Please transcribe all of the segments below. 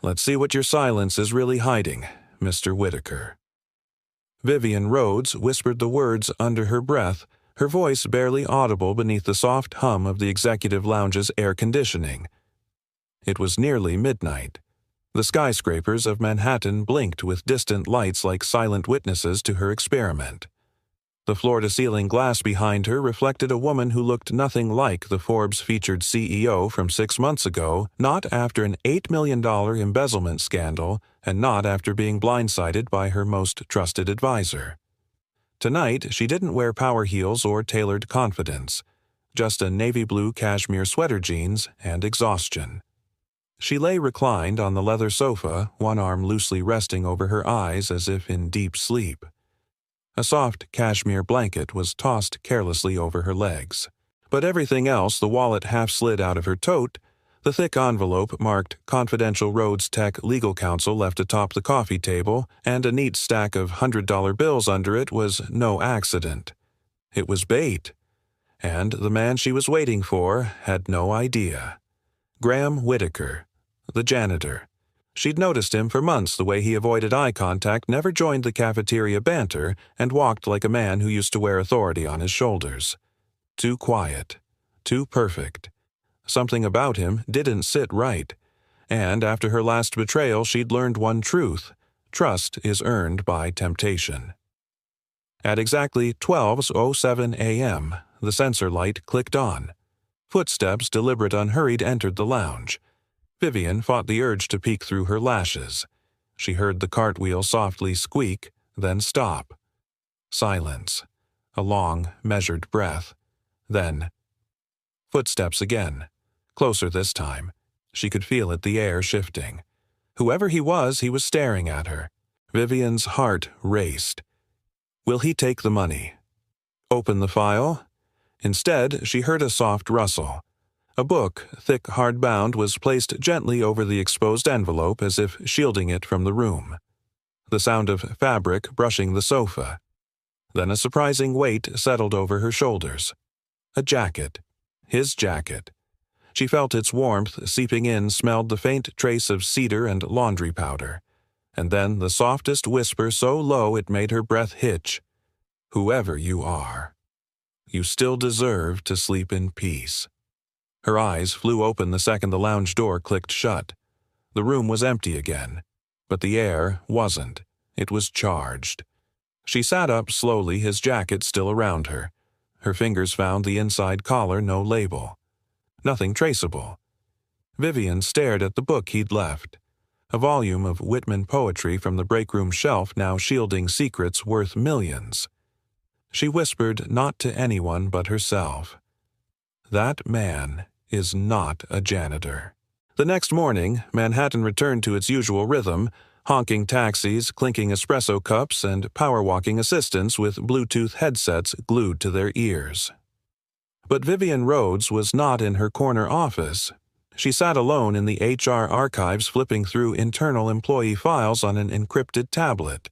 Let's see what your silence is really hiding, Mr. Whitaker." Vivian Rhodes whispered the words under her breath, her voice barely audible beneath the soft hum of the executive lounge's air conditioning. It was nearly midnight. The skyscrapers of Manhattan blinked with distant lights like silent witnesses to her experiment. The floor-to-ceiling glass behind her reflected a woman who looked nothing like the Forbes-featured CEO from 6 months ago, not after an $8 million embezzlement scandal, and not after being blindsided by her most trusted advisor. Tonight, she didn't wear power heels or tailored confidence, just a navy blue cashmere sweater jeans and exhaustion. She lay reclined on the leather sofa, one arm loosely resting over her eyes as if in deep sleep. A soft cashmere blanket was tossed carelessly over her legs. But everything else, the wallet half slid out of her tote, the thick envelope marked Confidential Rhodes Tech Legal Counsel left atop the coffee table, and a neat stack of $100 bills under it was no accident. It was bait. And the man she was waiting for had no idea. Graham Whitaker, the janitor. She'd noticed him for months, the way he avoided eye contact, never joined the cafeteria banter, and walked like a man who used to wear authority on his shoulders. Too quiet. Too perfect. Something about him didn't sit right. And after her last betrayal, she'd learned one truth. Trust is earned by temptation. At exactly 12:07 a.m., the sensor light clicked on. Footsteps, deliberate unhurried, entered the lounge. Vivian fought the urge to peek through her lashes. She heard the cartwheel softly squeak, then stop. Silence. A long, measured breath. Then footsteps again. Closer this time. She could feel it, the air shifting. Whoever he was staring at her. Vivian's heart raced. Will he take the money? Open the file? Instead, she heard a soft rustle. A book, thick hardbound, was placed gently over the exposed envelope as if shielding it from the room. The sound of fabric brushing the sofa. Then a surprising weight settled over her shoulders. A jacket. His jacket. She felt its warmth seeping in, smelled the faint trace of cedar and laundry powder. And then the softest whisper so low it made her breath hitch. Whoever you are, you still deserve to sleep in peace. Her eyes flew open the second the lounge door clicked shut. The room was empty again. But the air wasn't. It was charged. She sat up slowly, his jacket still around her. Her fingers found the inside collar, no label. Nothing traceable. Vivian stared at the book he'd left. A volume of Whitman poetry from the break-room shelf now shielding secrets worth millions. She whispered not to anyone but herself. That man is not a janitor. The next morning, Manhattan returned to its usual rhythm, honking taxis, clinking espresso cups, and power-walking assistants with Bluetooth headsets glued to their ears. But Vivian Rhodes was not in her corner office. She sat alone in the HR archives flipping through internal employee files on an encrypted tablet.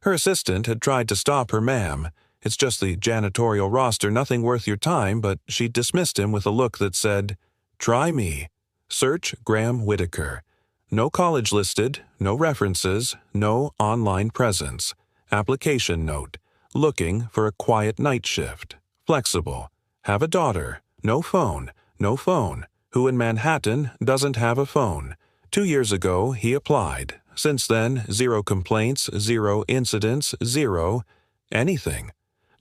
Her assistant had tried to stop her. "Ma'am, it's just the janitorial roster, nothing worth your time," but she dismissed him with a look that said, "Try me. Search Graham Whitaker. No college listed, no references, no online presence. Application note. Looking for a quiet night shift. Flexible. Have a daughter. No phone. No phone. Who in Manhattan doesn't have a phone? 2 years ago, he applied. Since then, 0 complaints, 0 incidents, 0 anything.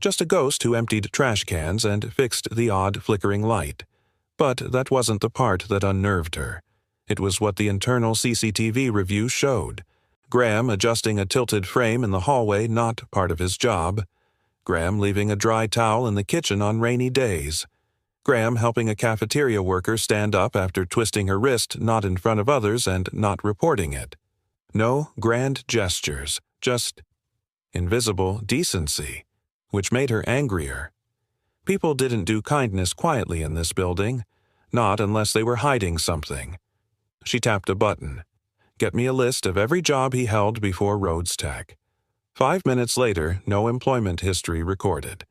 Just a ghost who emptied trash cans and fixed the odd flickering light. But that wasn't the part that unnerved her. It was what the internal CCTV review showed. Graham adjusting a tilted frame in the hallway, not part of his job. Graham leaving a dry towel in the kitchen on rainy days. Graham helping a cafeteria worker stand up after twisting her wrist, not in front of others and not reporting it. No grand gestures, just invisible decency, which made her angrier. People didn't do kindness quietly in this building, not unless they were hiding something. She tapped a button. Get me a list of every job he held before Rhodes Tech. 5 minutes later, no employment history recorded.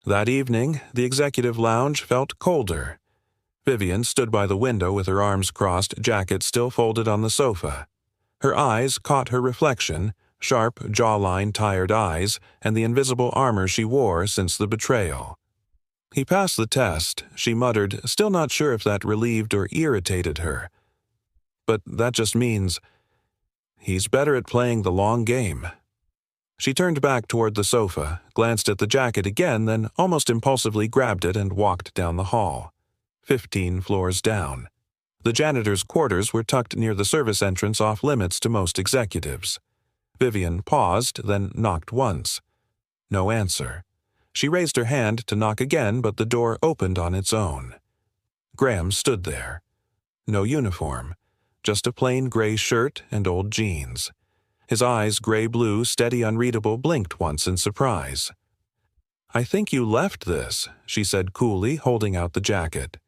That evening, the executive lounge felt colder. Vivian stood by the window with her arms crossed, jacket still folded on the sofa. Her eyes caught her reflection, sharp jawline, tired eyes, and the invisible armor she wore since the betrayal. He passed the test, she muttered, still not sure if that relieved or irritated her. But that just means he's better at playing the long game. She turned back toward the sofa, glanced at the jacket again, then almost impulsively grabbed it and walked down the hall. 15 floors down. The janitor's quarters were tucked near the service entrance, off limits to most executives. Vivian paused, then knocked once. No answer. She raised her hand to knock again, but the door opened on its own. Graham stood there. No uniform, just a plain gray shirt and old jeans. His eyes, gray-blue, steady, unreadable, blinked once in surprise. "I think you left this," she said coolly, holding out the jacket.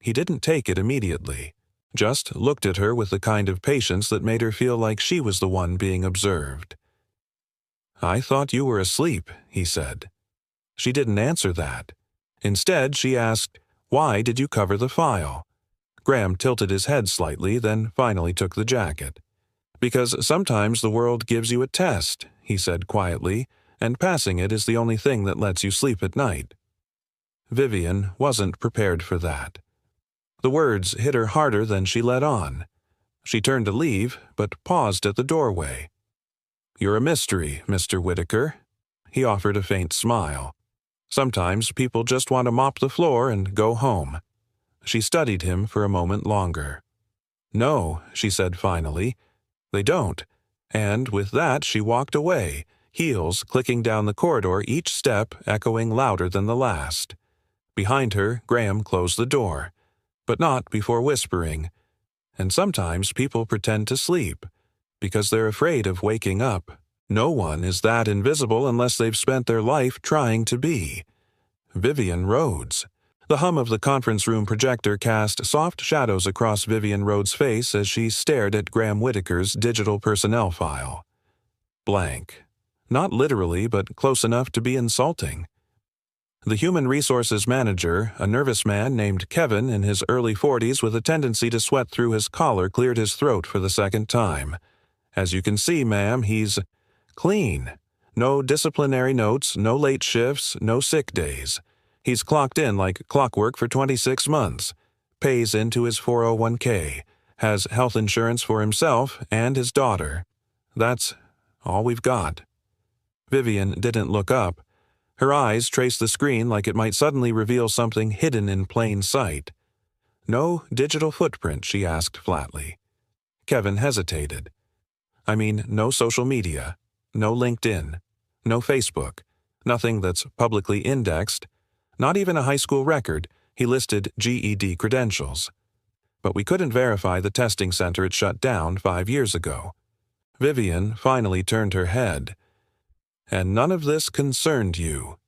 He didn't take it immediately, just looked at her with the kind of patience that made her feel like she was the one being observed. "I thought you were asleep," he said. She didn't answer that. Instead, she asked, "Why did you cover the file?" Graham tilted his head slightly, then finally took the jacket. "Because sometimes the world gives you a test," he said quietly, "and passing it is the only thing that lets you sleep at night." Vivian wasn't prepared for that. The words hit her harder than she let on. She turned to leave, but paused at the doorway. "You're a mystery, Mr. Whitaker." He offered a faint smile. "Sometimes people just want to mop the floor and go home." She studied him for a moment longer. "No," she said finally, "they don't." And with that she walked away, heels clicking down the corridor, each step echoing louder than the last. Behind her, Graham closed the door, but not before whispering, "And sometimes people pretend to sleep, because they're afraid of waking up. No one is that invisible unless they've spent their life trying to be." Vivian Rhodes. The hum of the conference room projector cast soft shadows across Vivian Rhodes' face as she stared at Graham Whitaker's digital personnel file. Blank. Not literally, but close enough to be insulting. The human resources manager, a nervous man named Kevin in his early 40s with a tendency to sweat through his collar, cleared his throat for the second time. "As you can see, ma'am, he's clean. No disciplinary notes, no late shifts, no sick days. He's clocked in like clockwork for 26 months, pays into his 401k, has health insurance for himself and his daughter. That's all we've got." Vivian didn't look up. Her eyes traced the screen like it might suddenly reveal something hidden in plain sight. "No digital footprint?" she asked flatly. Kevin hesitated. "I mean, no social media, no LinkedIn, no Facebook, nothing that's publicly indexed, not even a high school record." He listed GED credentials. "But we couldn't verify the testing center it shut down 5 years ago." Vivian finally turned her head. "And none of this concerned you?"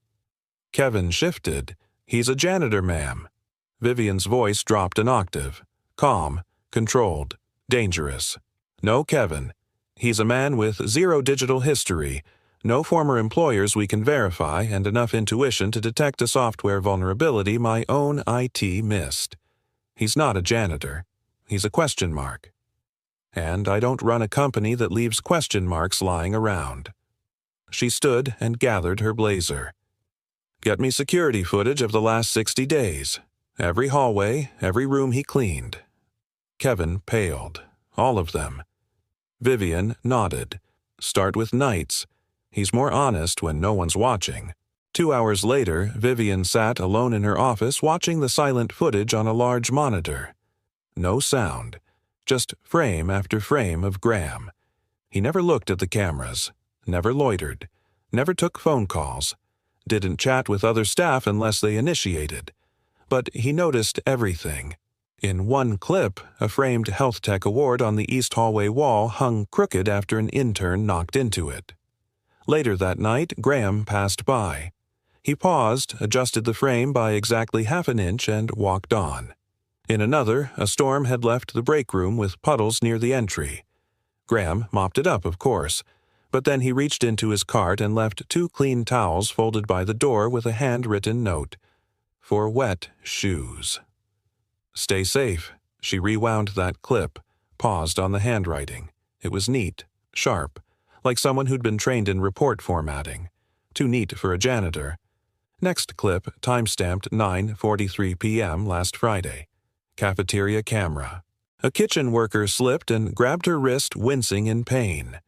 Kevin shifted. "He's a janitor, ma'am." Vivian's voice dropped an octave. Calm, controlled, dangerous. "No, Kevin. He's a man with zero digital history, no former employers we can verify, and enough intuition to detect a software vulnerability my own IT missed. He's not a janitor. He's a question mark. And I don't run a company that leaves question marks lying around." She stood and gathered her blazer. "Get me security footage of the last 60 days. Every hallway, every room he cleaned." Kevin paled. "All of them." Vivian nodded. "Start with nights. He's more honest when no one's watching." 2 hours later, Vivian sat alone in her office watching the silent footage on a large monitor. No sound, just frame after frame of Graham. He never looked at the cameras, never loitered, never took phone calls, didn't chat with other staff unless they initiated. But he noticed everything. In one clip, a framed health tech award on the east hallway wall hung crooked after an intern knocked into it. Later that night, Graham passed by. He paused, adjusted the frame by exactly half an inch, and walked on. In another, a storm had left the break room with puddles near the entry. Graham mopped it up, of course, but then he reached into his cart and left 2 clean towels folded by the door with a handwritten note, "For wet shoes." Stay safe. She rewound that clip, paused on the handwriting. It was neat, sharp, like someone who'd been trained in report formatting. Too neat for a janitor. Next clip, timestamped 9:43 p.m. last Friday. Cafeteria camera. A kitchen worker slipped and grabbed her wrist, wincing in pain.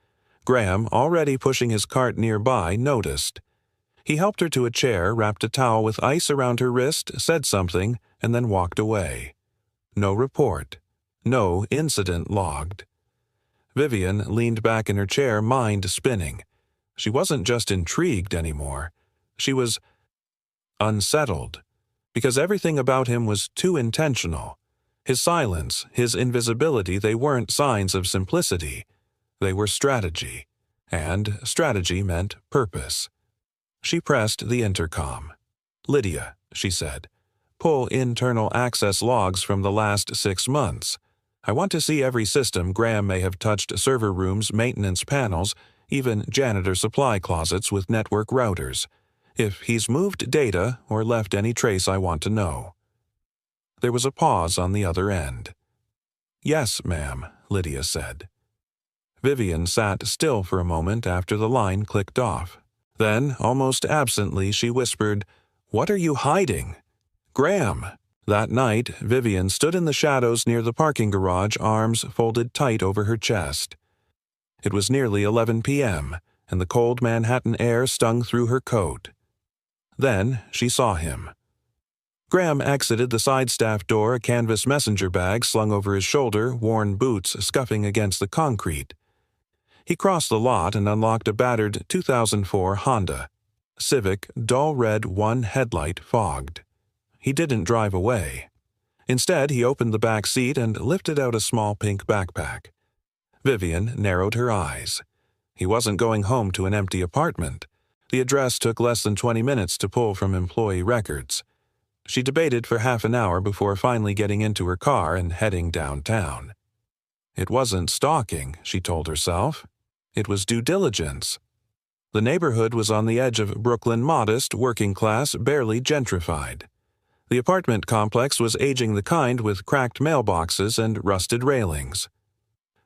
Graham, already pushing his cart nearby, noticed. He helped her to a chair, wrapped a towel with ice around her wrist, said something, and then walked away. No report. No incident logged. Vivian leaned back in her chair, mind spinning. She wasn't just intrigued anymore. She was unsettled, because everything about him was too intentional. His silence, his invisibility, they weren't signs of simplicity. They were strategy, and strategy meant purpose. She pressed the intercom. "Lydia," she said, "pull internal access logs from the last 6 months. I want to see every system Graham may have touched: server rooms, maintenance panels, even janitor supply closets with network routers. If he's moved data or left any trace, I want to know." There was a pause on the other end. "Yes, ma'am," Lydia said. Vivian sat still for a moment after the line clicked off. Then, almost absently, she whispered, "What are you hiding?" "Graham." That night, Vivian stood in the shadows near the parking garage, arms folded tight over her chest. It was nearly 11 p.m., and the cold Manhattan air stung through her coat. Then she saw him. Graham exited the side staff door, a canvas messenger bag slung over his shoulder, worn boots scuffing against the concrete. He crossed the lot and unlocked a battered 2004 Honda Civic, dull red, one headlight fogged. He didn't drive away. Instead, he opened the back seat and lifted out a small pink backpack. Vivian narrowed her eyes. He wasn't going home to an empty apartment. The address took less than 20 minutes to pull from employee records. She debated for half an hour before finally getting into her car and heading downtown. It wasn't stalking, she told herself. It was due diligence. The neighborhood was on the edge of Brooklyn, modest, working class, barely gentrified. The apartment complex was aging the kind with cracked mailboxes and rusted railings.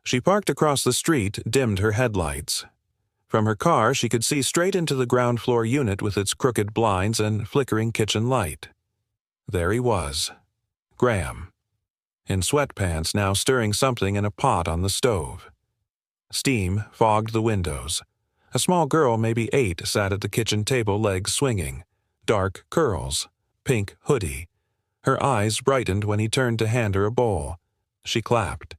She parked across the street, dimmed her headlights. From her car, she could see straight into the ground floor unit with its crooked blinds and flickering kitchen light. There he was, Graham, in sweatpants, now stirring something in a pot on the stove. Steam fogged the windows. A small girl, maybe 8, sat at the kitchen table, legs swinging. Dark curls, pink hoodie. Her eyes brightened when he turned to hand her a bowl. She clapped.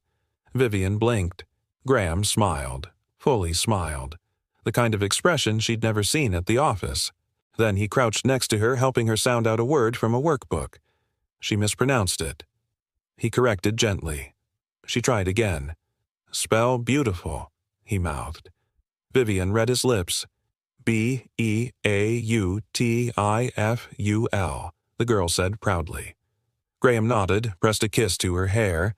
Vivian blinked. Graham smiled, fully smiled, the kind of expression she'd never seen at the office. Then he crouched next to her, helping her sound out a word from a workbook. She mispronounced it. He corrected gently. She tried again. "Spell beautiful," he mouthed. Vivian read his lips. "Beautiful," the girl said proudly. Graham nodded, pressed a kiss to her hair.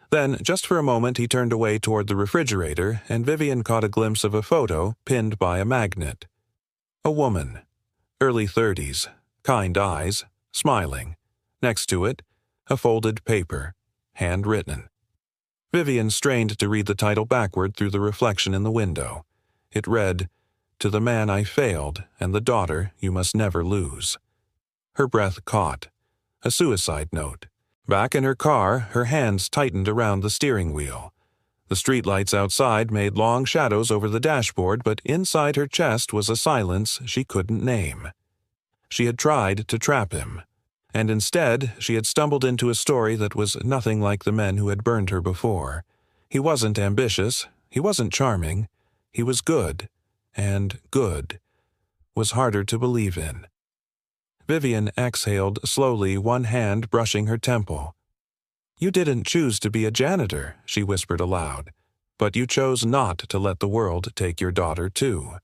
Then, just for a moment, he turned away toward the refrigerator, and Vivian caught a glimpse of a photo pinned by a magnet. A woman. Early 30s, kind eyes, smiling. Next to it, a folded paper, handwritten. Vivian strained to read the title backward through the reflection in the window. It read, "To the man I failed, and the daughter you must never lose." Her breath caught. A suicide note. Back in her car, her hands tightened around the steering wheel. The streetlights outside made long shadows over the dashboard, but inside her chest was a silence she couldn't name. She had tried to trap him, and instead she had stumbled into a story that was nothing like the men who had burned her before. He wasn't ambitious, he wasn't charming, he was good, and good was harder to believe in. Vivian exhaled slowly, one hand brushing her temple. "You didn't choose to be a janitor," she whispered aloud, "but you chose not to let the world take your daughter too."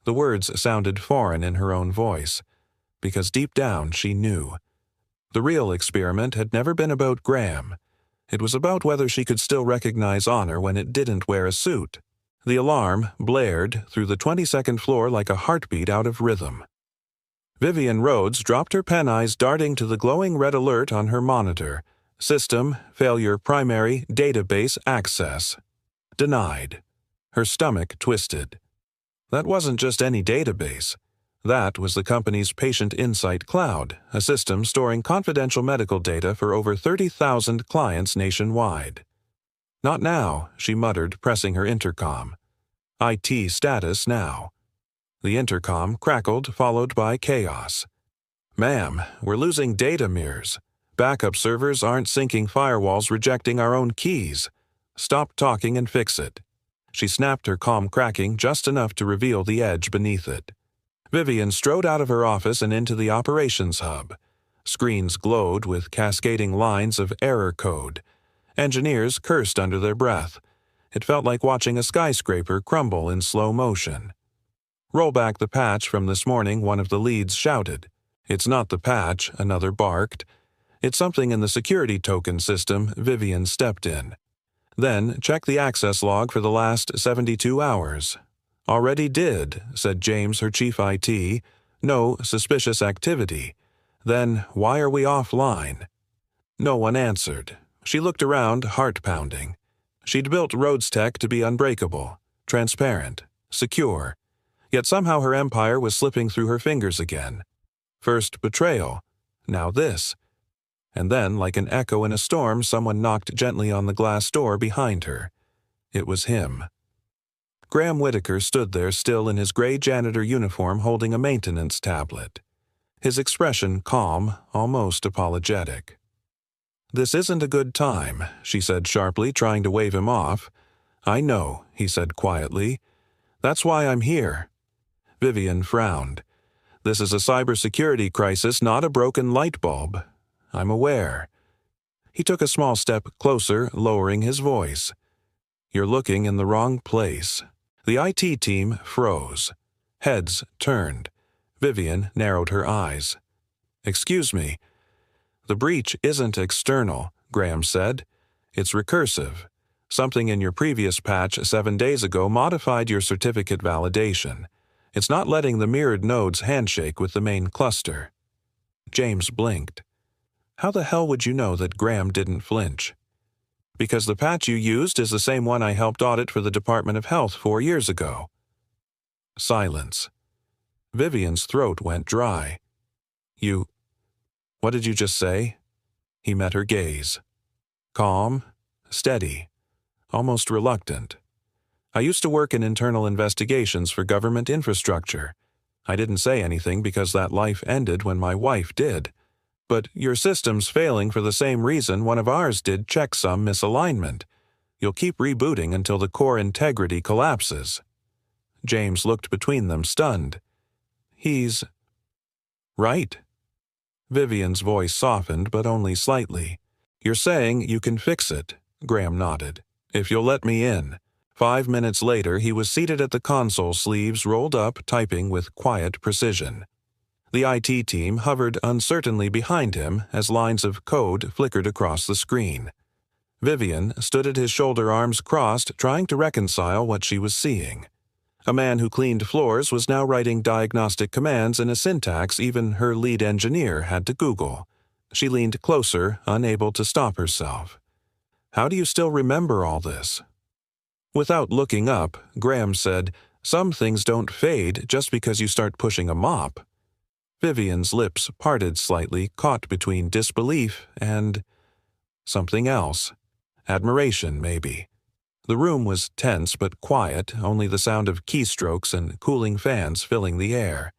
The words sounded foreign in her own voice, because deep down she knew. The real experiment had never been about Graham. It was about whether she could still recognize honor when it didn't wear a suit. The alarm blared through the 22nd floor like a heartbeat out of rhythm. Vivian Rhodes dropped her pen, eyes darting to the glowing red alert on her monitor, System failure primary database access. Denied. Her stomach twisted. That wasn't just any database. That was the company's Patient Insight Cloud, a system storing confidential medical data for over 30,000 clients nationwide. Not now, she muttered, pressing her intercom. IT status now. The intercom crackled, followed by chaos. Ma'am, we're losing data mirrors. Backup servers aren't syncing firewalls, rejecting our own keys. Stop talking and fix it. She snapped her comm, cracking just enough to reveal the edge beneath it. Vivian strode out of her office and into the operations hub. Screens glowed with cascading lines of error code. Engineers cursed under their breath. It felt like watching a skyscraper crumble in slow motion. Roll back the patch from this morning, one of the leads shouted. It's not the patch, another barked. It's something in the security token system, Vivian stepped in. Then check the access log for the last 72 hours. Already did, said James, her chief IT. No suspicious activity. Then why are we offline? No one answered. She looked around, heart pounding. She'd built Rhodes Tech to be unbreakable, transparent, secure. Yet somehow her empire was slipping through her fingers again. First betrayal, now this. And then, like an echo in a storm, someone knocked gently on the glass door behind her. It was him. Graham Whitaker stood there, still in his gray janitor uniform, holding a maintenance tablet. His expression calm, almost apologetic. "This isn't a good time," she said sharply, trying to wave him off. "I know," he said quietly. "That's why I'm here." Vivian frowned. "This is a cybersecurity crisis, not a broken light bulb. I'm aware." He took a small step closer, lowering his voice. "You're looking in the wrong place." The IT team froze. Heads turned. Vivian narrowed her eyes. "Excuse me." "The breach isn't external," Graham said. "It's recursive. Something in your previous patch 7 days ago modified your certificate validation. It's not letting the mirrored nodes handshake with the main cluster." James blinked. How the hell would you know that Graham didn't flinch? "Because the patch you used is the same one I helped audit for the Department of Health 4 years ago." Silence. Vivian's throat went dry. What did you just say?" He met her gaze. Calm, steady, almost reluctant. "I used to work in internal investigations for government infrastructure. I didn't say anything because that life ended when my wife did. But your system's failing for the same reason one of ours did, checksum misalignment. You'll keep rebooting until the core integrity collapses." James looked between them, stunned. "He's right." Vivian's voice softened, but only slightly. "You're saying you can fix it," Graham nodded. "If you'll let me in." 5 minutes later, he was seated at the console, sleeves rolled up, typing with quiet precision. The IT team hovered uncertainly behind him as lines of code flickered across the screen. Vivian stood at his shoulder, arms crossed, trying to reconcile what she was seeing. A man who cleaned floors was now writing diagnostic commands in a syntax even her lead engineer had to Google. She leaned closer, unable to stop herself. "How do you still remember all this?" Without looking up, Graham said, "Some things don't fade just because you start pushing a mop." Vivian's lips parted slightly, caught between disbelief and something else. Admiration, maybe. The room was tense but quiet, only the sound of keystrokes and cooling fans filling the air.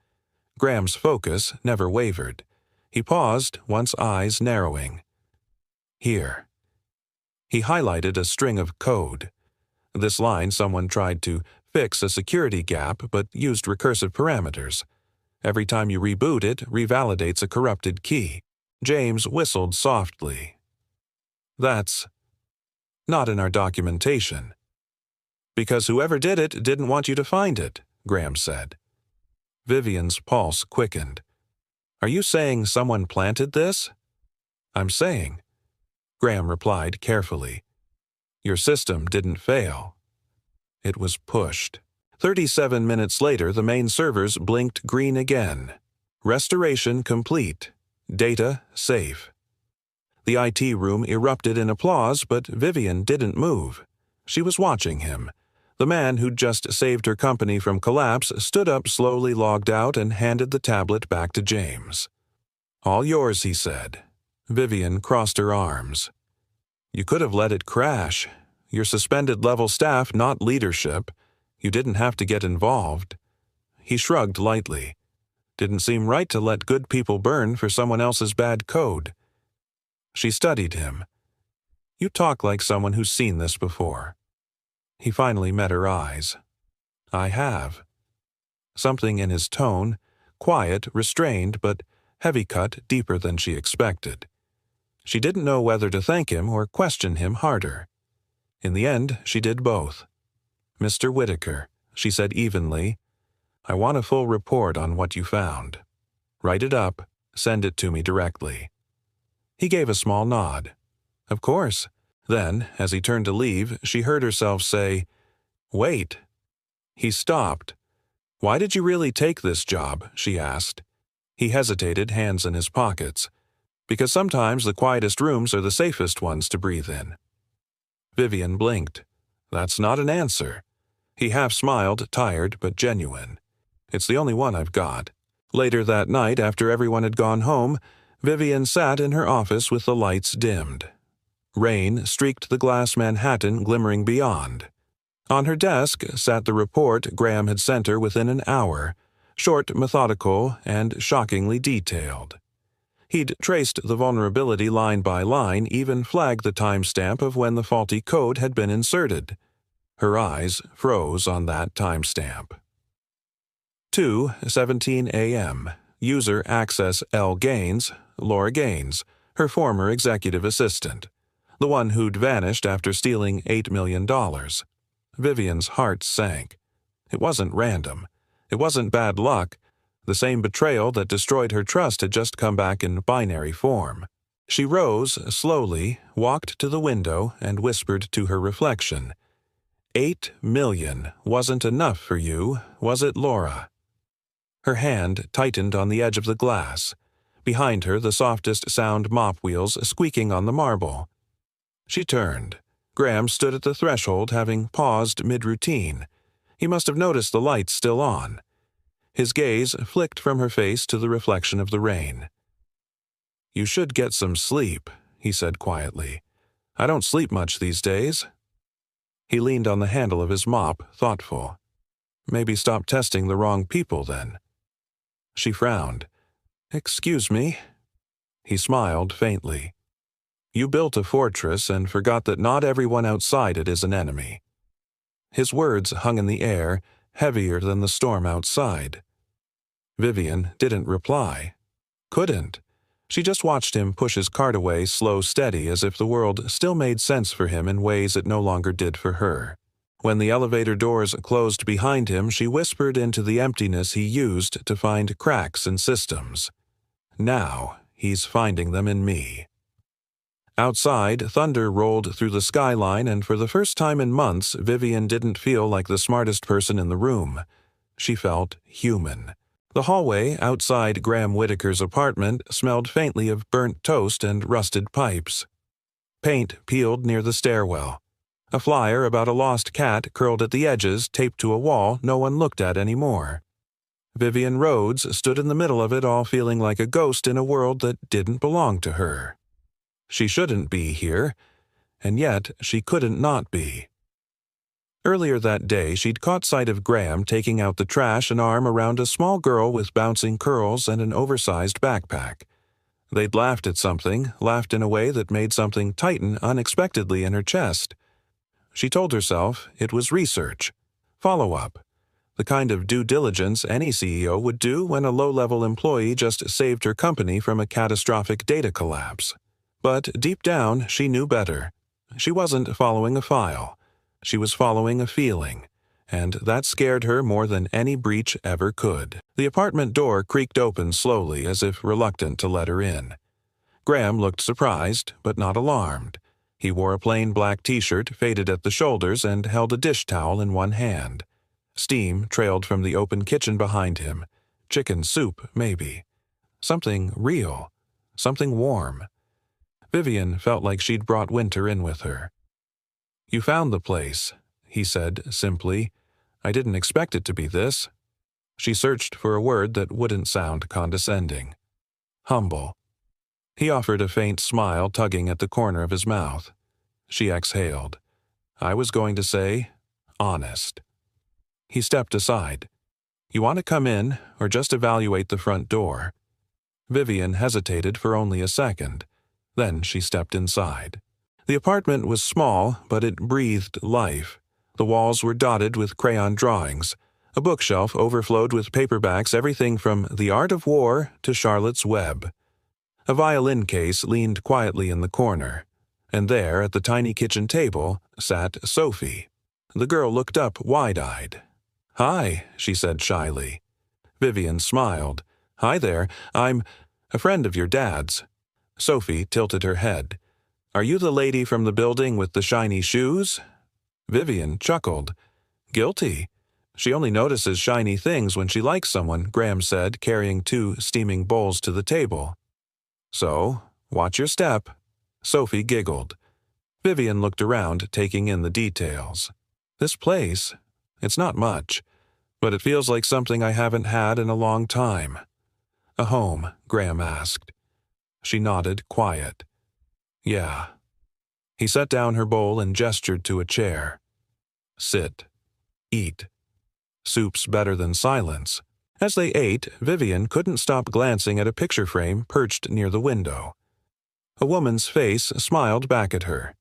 Graham's focus never wavered. He paused, once eyes narrowing. "Here." He highlighted a string of code. This line someone tried to fix a security gap but used recursive parameters. Every time you reboot it, revalidates a corrupted key. James whistled softly. "That's not in our documentation." "Because whoever did it didn't want you to find it," Graham said. Vivian's pulse quickened. "Are you saying someone planted this?" "I'm saying," Graham replied carefully, "your system didn't fail. It was pushed." 37 minutes later, the main servers blinked green again. Restoration complete. Data safe. The IT room erupted in applause, but Vivian didn't move. She was watching him. The man who'd just saved her company from collapse stood up, slowly logged out, and handed the tablet back to James. "All yours," he said. Vivian crossed her arms. "You could have let it crash. You're suspended level staff, not leadership. You didn't have to get involved." He shrugged lightly. Didn't seem right to let good people burn for someone else's bad code. She studied him. "You talk like someone who's seen this before." He finally met her eyes. "I have." Something in his tone, quiet, restrained, but heavy-cut, deeper than she expected. She didn't know whether to thank him or question him harder. In the end, she did both. "Mr. Whitaker," she said evenly, "I want a full report on what you found. Write it up, send it to me directly." He gave a small nod. "Of course." Then, as he turned to leave, she heard herself say, "Wait." He stopped. "Why did you really take this job?" she asked. He hesitated, hands in his pockets. "Because sometimes the quietest rooms are the safest ones to breathe in." Vivian blinked. "That's not an answer." He half smiled, tired but genuine. "It's the only one I've got." Later that night, after everyone had gone home, Vivian sat in her office with the lights dimmed. Rain streaked the glass Manhattan glimmering beyond. On her desk sat the report Graham had sent her within an hour, short, methodical, and shockingly detailed. He'd traced the vulnerability line by line, even flagged the timestamp of when the faulty code had been inserted. Her eyes froze on that timestamp. 2:17 a.m. User access L. Gaines, Laura Gaines, her former executive assistant, the one who'd vanished after stealing $8 million. Vivian's heart sank. It wasn't random. It wasn't bad luck. The same betrayal that destroyed her trust had just come back in binary form. She rose slowly, walked to the window, and whispered to her reflection, "$8 million wasn't enough for you, was it, Laura?" Her hand tightened on the edge of the glass. Behind her, the softest sound mop wheels squeaking on the marble. She turned. Graham stood at the threshold, having paused mid-routine. He must have noticed the lights still on. His gaze flicked from her face to the reflection of the rain. "You should get some sleep," he said quietly. "I don't sleep much these days." He leaned on the handle of his mop, thoughtful. "Maybe stop testing the wrong people, then." She frowned. "Excuse me?" He smiled faintly. "You built a fortress and forgot that not everyone outside it is an enemy." His words hung in the air, heavier than the storm outside. Vivian didn't reply. Couldn't. She just watched him push his cart away, slow, steady, as if the world still made sense for him in ways it no longer did for her. When the elevator doors closed behind him, she whispered into the emptiness he used to find cracks in systems. "Now he's finding them in me." Outside, thunder rolled through the skyline, and for the first time in months, Vivian didn't feel like the smartest person in the room. She felt human. The hallway outside Graham Whitaker's apartment smelled faintly of burnt toast and rusted pipes. Paint peeled near the stairwell. A flyer about a lost cat curled at the edges, taped to a wall no one looked at anymore. Vivian Rhodes stood in the middle of it all, feeling like a ghost in a world that didn't belong to her. She shouldn't be here, and yet she couldn't not be. Earlier that day, she'd caught sight of Graham taking out the trash, an arm around a small girl with bouncing curls and an oversized backpack. They'd laughed at something, laughed in a way that made something tighten unexpectedly in her chest. She told herself it was research, follow-up, the kind of due diligence any CEO would do when a low-level employee just saved her company from a catastrophic data collapse. But deep down, she knew better. She wasn't following a file. She was following a feeling, and that scared her more than any breach ever could. The apartment door creaked open slowly, as if reluctant to let her in. Graham looked surprised, but not alarmed. He wore a plain black t-shirt, faded at the shoulders, and held a dish towel in one hand. Steam trailed from the open kitchen behind him. Chicken soup, maybe. Something real. Something warm. Vivian felt like she'd brought winter in with her. "You found the place," he said simply. "I didn't expect it to be this." She searched for a word that wouldn't sound condescending. "Humble." He offered a faint smile, tugging at the corner of his mouth. She exhaled. "I was going to say, honest." He stepped aside. "You want to come in, or just evaluate the front door?" Vivian hesitated for only a second. Then she stepped inside. The apartment was small, but it breathed life. The walls were dotted with crayon drawings. A bookshelf overflowed with paperbacks, everything from The Art of War to Charlotte's Web. A violin case leaned quietly in the corner, and there, at the tiny kitchen table, sat Sophie. The girl looked up wide-eyed. "Hi," she said shyly. Vivian smiled. "Hi there, I'm a friend of your dad's." Sophie tilted her head. "Are you the lady from the building with the shiny shoes?" Vivian chuckled. "Guilty. She only notices shiny things when she likes someone," Graham said, carrying 2 steaming bowls to the table. "So, watch your step." Sophie giggled. Vivian looked around, taking in the details. "This place, it's not much, but it feels like something I haven't had in a long time." "A home?" Graham asked. She nodded, quiet. "Yeah." He set down her bowl and gestured to a chair. "Sit. Eat. Soup's better than silence." As they ate, Vivian couldn't stop glancing at a picture frame perched near the window. A woman's face smiled back at her.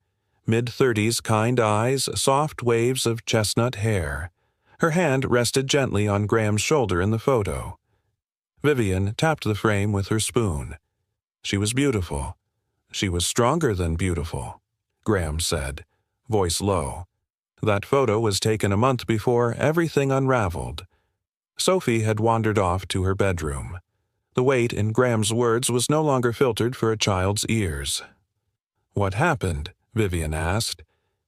Mid-30s kind eyes, soft waves of chestnut hair. Her hand rested gently on Graham's shoulder in the photo. Vivian tapped the frame with her spoon. She was beautiful. She was stronger than beautiful, Graham said, voice low. That photo was taken a month before everything unraveled. Sophie had wandered off to her bedroom. The weight in Graham's words was no longer filtered for a child's ears. "What happened?" Vivian asked.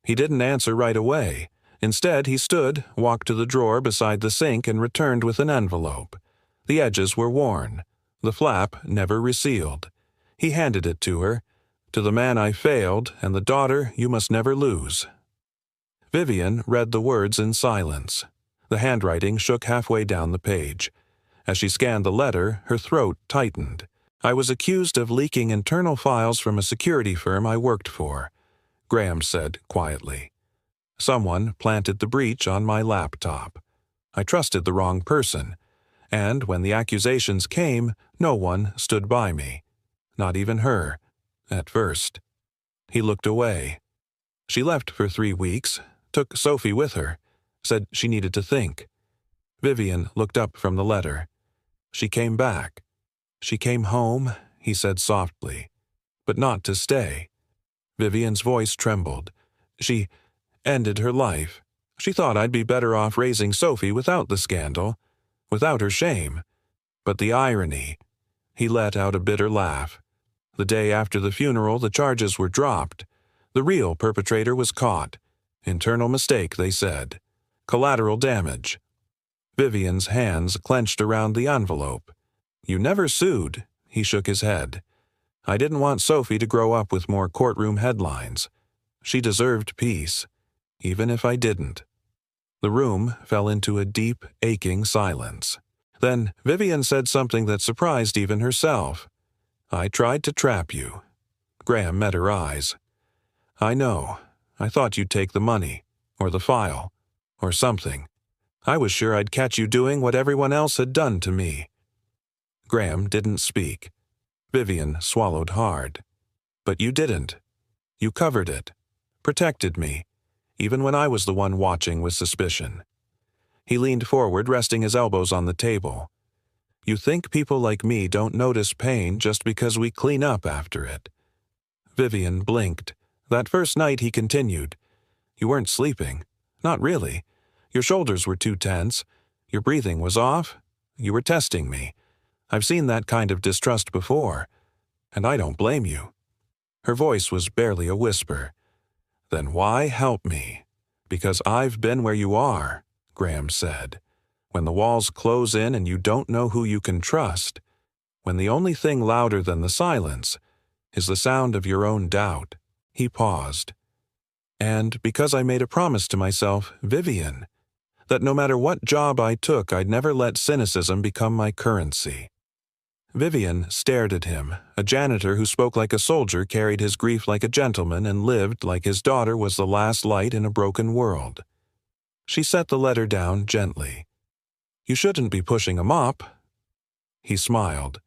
He didn't answer right away. Instead, he stood, walked to the drawer beside the sink, and returned with an envelope. The edges were worn. The flap never resealed. He handed it to her. "To the man I failed, and the daughter you must never lose." Vivian read the words in silence. The handwriting shook halfway down the page. As she scanned the letter, her throat tightened. "I was accused of leaking internal files from a security firm I worked for," Graham said quietly. "Someone planted the breach on my laptop. I trusted the wrong person, and when the accusations came, no one stood by me. Not even her, at first." He looked away. "She left for 3 weeks, took Sophie with her, said she needed to think." Vivian looked up from the letter. "She came back. She came home," he said softly, "but not to stay." Vivian's voice trembled. "She ended her life. She thought I'd be better off raising Sophie without the scandal, without her shame. But the irony." He let out a bitter laugh. "The day after the funeral, the charges were dropped. The real perpetrator was caught. Internal mistake, they said. Collateral damage." Vivian's hands clenched around the envelope. "You never sued," he shook his head. "I didn't want Sophie to grow up with more courtroom headlines. She deserved peace, even if I didn't." The room fell into a deep, aching silence. Then Vivian said something that surprised even herself. "I tried to trap you." Graham met her eyes. "I know. I thought you'd take the money, or the file, or something. I was sure I'd catch you doing what everyone else had done to me." Graham didn't speak. Vivian swallowed hard. "But you didn't. You covered it, protected me, even when I was the one watching with suspicion." He leaned forward, resting his elbows on the table. "You think people like me don't notice pain just because we clean up after it?" Vivian blinked. That first night, he continued. "You weren't sleeping. Not really. Your shoulders were too tense. Your breathing was off. You were testing me. I've seen that kind of distrust before, and I don't blame you." Her voice was barely a whisper. "Then why help me?" "Because I've been where you are," Graham said. "When the walls close in and you don't know who you can trust. When the only thing louder than the silence is the sound of your own doubt." He paused. "And because I made a promise to myself, Vivian, that no matter what job I took, I'd never let cynicism become my currency." Vivian stared at him, a janitor who spoke like a soldier, carried his grief like a gentleman, and lived like his daughter was the last light in a broken world. She set the letter down gently. "You shouldn't be pushing a mop." He smiled.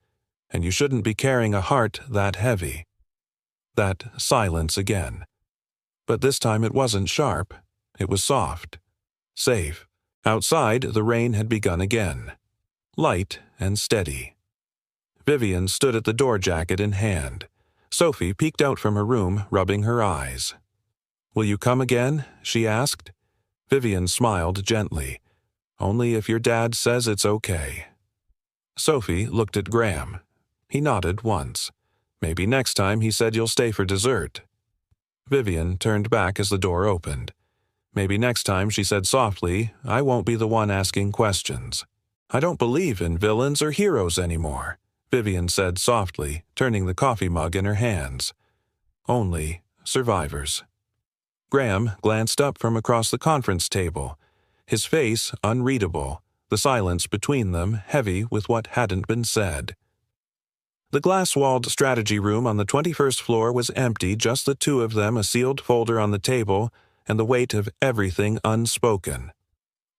"And you shouldn't be carrying a heart that heavy." That silence again. But this time it wasn't sharp. It was soft. Safe. Outside, the rain had begun again. Light and steady. Vivian stood at the door, jacket in hand. Sophie peeked out from her room, rubbing her eyes. "Will you come again?" she asked. Vivian smiled gently. "Only if your dad says it's okay." Sophie looked at Graham. He nodded once. "Maybe next time," he said, "you'll stay for dessert." Vivian turned back as the door opened. "Maybe next time," she said softly, "I won't be the one asking questions." "I don't believe in villains or heroes anymore," Vivian said softly, turning the coffee mug in her hands. "Only survivors." Graham glanced up from across the conference table, his face unreadable, the silence between them heavy with what hadn't been said. The glass-walled strategy room on the 21st floor was empty, just the two of them, a sealed folder on the table, and the weight of everything unspoken.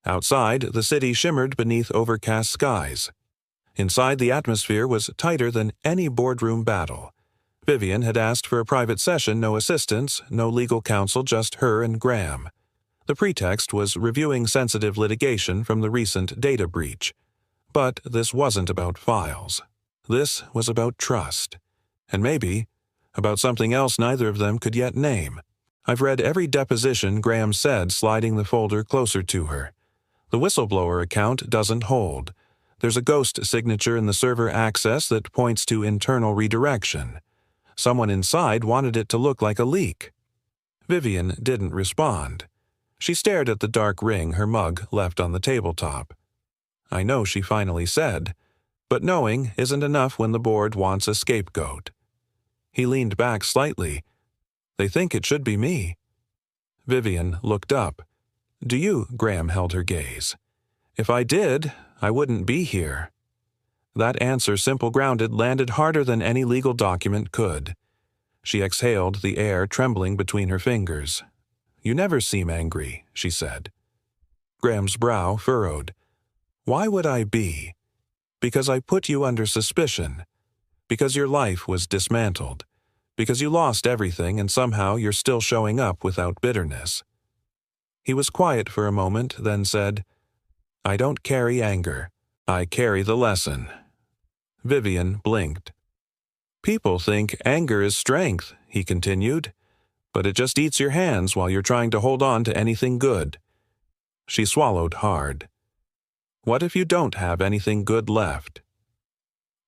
Outside, the city shimmered beneath overcast skies. Inside, the atmosphere was tighter than any boardroom battle. Vivian had asked for a private session, no assistants, no legal counsel, just her and Graham. The pretext was reviewing sensitive litigation from the recent data breach. But this wasn't about files. This was about trust. And maybe about something else neither of them could yet name. "I've read every deposition," Graham said, sliding the folder closer to her. "The whistleblower account doesn't hold. There's a ghost signature in the server access that points to internal redirection. Someone inside wanted it to look like a leak." Vivian didn't respond. She stared at the dark ring her mug left on the tabletop. "I know," she finally said, "but knowing isn't enough when the board wants a scapegoat." He leaned back slightly. "They think it should be me." Vivian looked up. "Do you?" Graham held her gaze. "If I did, I wouldn't be here." That answer, simple, grounded, landed harder than any legal document could. She exhaled, the air trembling between her fingers. "You never seem angry," she said. Graham's brow furrowed. "Why would I be?" "Because I put you under suspicion. Because your life was dismantled. Because you lost everything and somehow you're still showing up without bitterness." He was quiet for a moment, then said, "I don't carry anger. I carry the lesson." Vivian blinked. "People think anger is strength," he continued, "but it just eats your hands while you're trying to hold on to anything good." She swallowed hard. "What if you don't have anything good left?"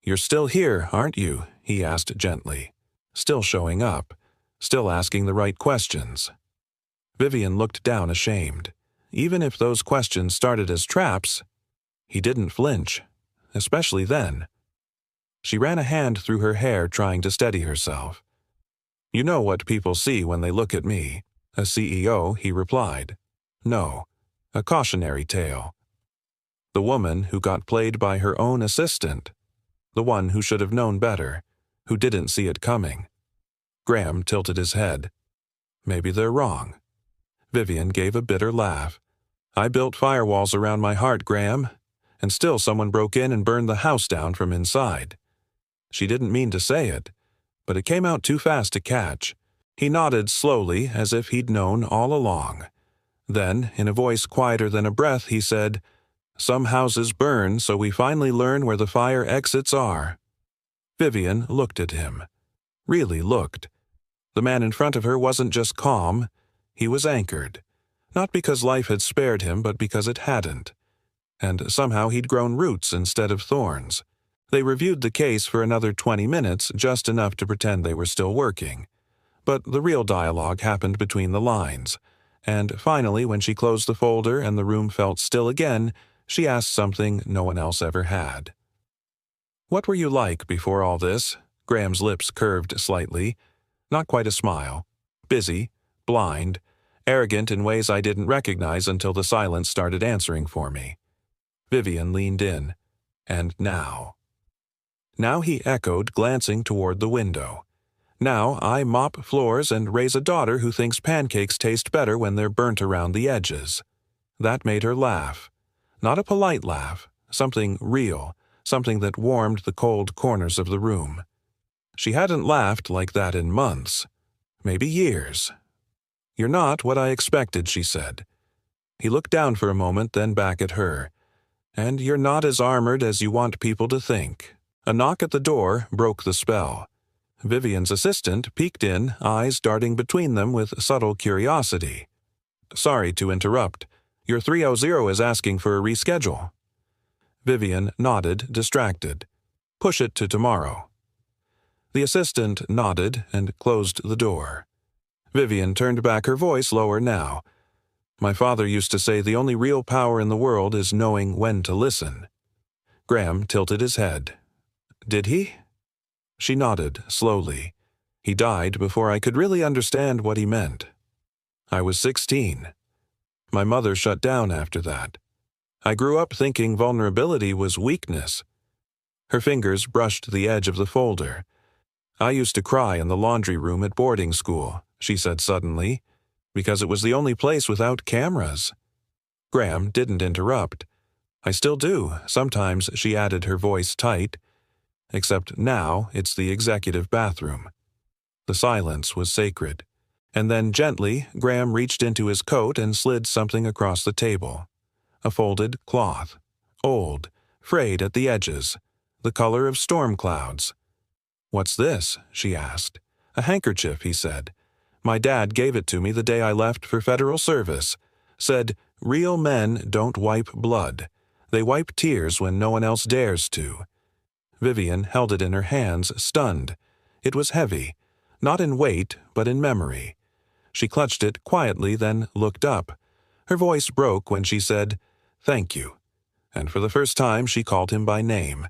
"You're still here, aren't you?" he asked gently. "Still showing up. Still asking the right questions." Vivian looked down ashamed. Even if those questions started as traps, he didn't flinch, especially then. She ran a hand through her hair, trying to steady herself. "You know what people see when they look at me. A CEO," he replied. "No, a cautionary tale. The woman who got played by her own assistant. The one who should have known better, who didn't see it coming." Graham tilted his head. "Maybe they're wrong." Vivian gave a bitter laugh. "I built firewalls around my heart, Graham, and still someone broke in and burned the house down from inside." She didn't mean to say it, but it came out too fast to catch. He nodded slowly, as if he'd known all along. Then, in a voice quieter than a breath, he said, "Some houses burn, so we finally learn where the fire exits are." Vivian looked at him. Really looked. The man in front of her wasn't just calm, he was anchored. Not because life had spared him, but because it hadn't. And somehow he'd grown roots instead of thorns. They reviewed the case for another 20 minutes, just enough to pretend they were still working. But the real dialogue happened between the lines. And finally, when she closed the folder and the room felt still again, she asked something no one else ever had. "What were you like before all this?" Graham's lips curved slightly. Not quite a smile. Busy, blind, arrogant in ways I didn't recognize until the silence started answering for me. Vivian leaned in. And now. Now, he echoed, glancing toward the window. Now I mop floors and raise a daughter who thinks pancakes taste better when they're burnt around the edges. That made her laugh. Not a polite laugh, something real, something that warmed the cold corners of the room. She hadn't laughed like that in months, maybe years. "You're not what I expected," she said. He looked down for a moment, then back at her. "And you're not as armored as you want people to think." A knock at the door broke the spell. Vivian's assistant peeked in, eyes darting between them with subtle curiosity. "Sorry to interrupt. Your 300 is asking for a reschedule." Vivian nodded, distracted. "Push it to tomorrow." The assistant nodded and closed the door. Vivian turned back, her voice lower now. "My father used to say the only real power in the world is knowing when to listen." Graham tilted his head. "Did he?" She nodded, slowly. "He died before I could really understand what he meant. I was 16. My mother shut down after that. I grew up thinking vulnerability was weakness." Her fingers brushed the edge of the folder. "I used to cry in the laundry room at boarding school," she said suddenly, "because it was the only place without cameras." Graham didn't interrupt. "I still do, sometimes," she added, her voice tight. "Except now it's the executive bathroom." The silence was sacred. And then gently, Graham reached into his coat and slid something across the table. A folded cloth. Old, frayed at the edges, the color of storm clouds. "What's this?" she asked. "A handkerchief," he said. "My dad gave it to me the day I left for federal service. Said, 'Real men don't wipe blood. They wipe tears when no one else dares to.'" Vivian held it in her hands, stunned. It was heavy, not in weight, but in memory. She clutched it quietly, then looked up. Her voice broke when she said, "Thank you." And for the first time she called him by name.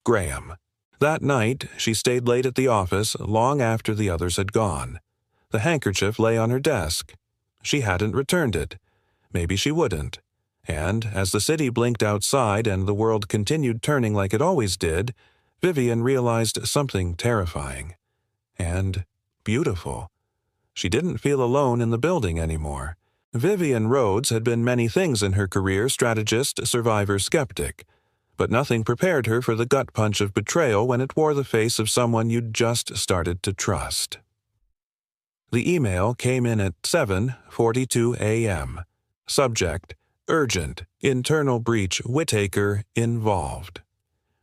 Graham. That night she stayed late at the office, long after the others had gone. The handkerchief lay on her desk. She hadn't returned it. Maybe she wouldn't. And, as the city blinked outside and the world continued turning like it always did, Vivian realized something terrifying. And beautiful. She didn't feel alone in the building anymore. Vivian Rhodes had been many things in her career: strategist, survivor, skeptic. But nothing prepared her for the gut punch of betrayal when it wore the face of someone you'd just started to trust. The email came in at 7:42 a.m. Subject: Urgent. Internal breach. Whittaker involved.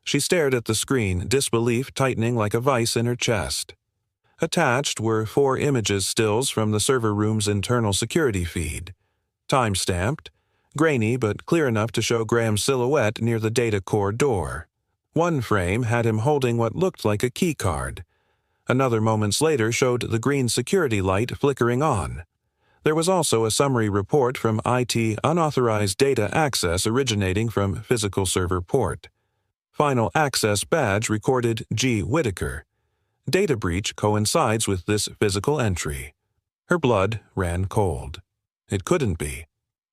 She stared at the screen, disbelief tightening like a vice in her chest. Attached were 4 images stills from the server room's internal security feed. Time-stamped, grainy but clear enough to show Graham's silhouette near the data core door. One frame had him holding what looked like a keycard. Another moments later showed the green security light flickering on. There was also a summary report from IT unauthorized data access originating from physical server port. Final access badge recorded G. Whittaker. Data breach coincides with this physical entry. Her blood ran cold. It couldn't be.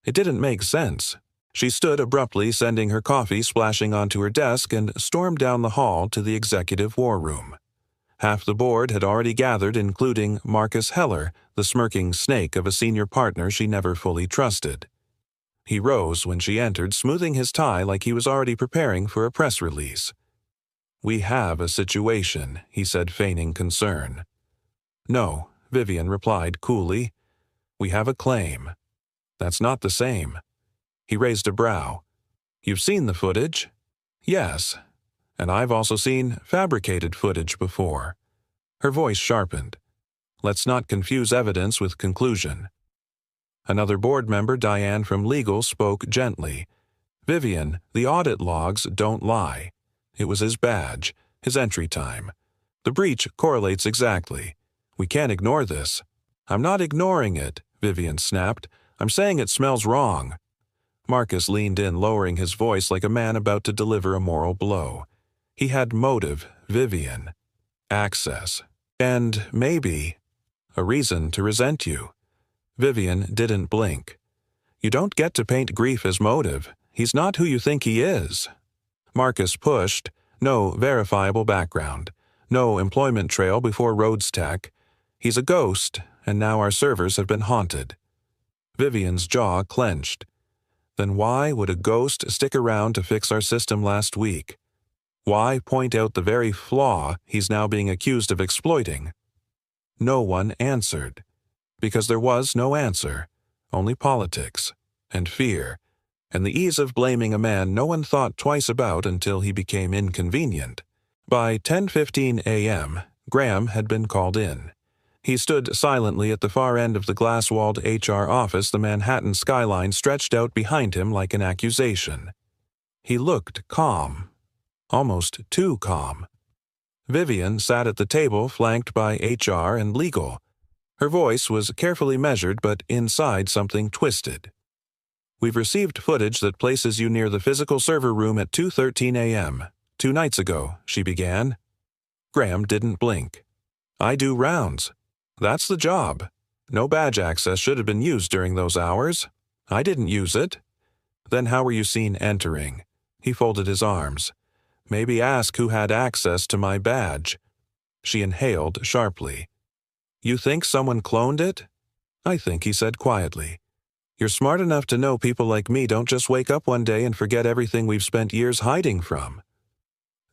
It didn't make sense. She stood abruptly, sending her coffee splashing onto her desk, and stormed down the hall to the executive war room. Half the board had already gathered, including Marcus Heller, the smirking snake of a senior partner she never fully trusted. He rose when she entered, smoothing his tie like he was already preparing for a press release. "We have a situation," he said, feigning concern. "No," Vivian replied coolly. "We have a claim." "That's not the same." He raised a brow. "You've seen the footage?" "Yes. And I've also seen fabricated footage before." Her voice sharpened. "Let's not confuse evidence with conclusion." Another board member, Diane from legal, spoke gently. "Vivian, the audit logs don't lie. It was his badge, his entry time. The breach correlates exactly. We can't ignore this." "I'm not ignoring it," Vivian snapped. "I'm saying it smells wrong." Marcus leaned in, lowering his voice like a man about to deliver a moral blow. He had motive, Vivian. access, and maybe a reason to resent you. Vivian didn't blink. You don't get to paint grief as motive. He's not who you think he is. Marcus pushed. No verifiable background. No employment trail before Rhodes Tech. He's a ghost, and now our servers have been haunted. Vivian's jaw clenched. Then why would a ghost stick around to fix our system last week? Why point out the very flaw he's now being accused of exploiting? No one answered. Because there was no answer. Only politics, and fear, and the ease of blaming a man no one thought twice about until he became inconvenient. By 10:15 a.m., Graham had been called in. He stood silently at the far end of the glass-walled HR office, the Manhattan skyline stretched out behind him like an accusation. He looked calm. Almost too calm. Vivian sat at the table flanked by HR and legal. Her voice was carefully measured, but inside something twisted. We've received footage that places you near the physical server room at 2:13 a.m. 2 nights ago, she began. Graham didn't blink. I do rounds. That's the job. No badge access should have been used during those hours. I didn't use it. Then how were you seen entering? He folded his arms. Maybe ask who had access to my badge. She inhaled sharply. You think someone cloned it? I think, he said quietly. You're smart enough to know people like me don't just wake up one day and forget everything we've spent years hiding from.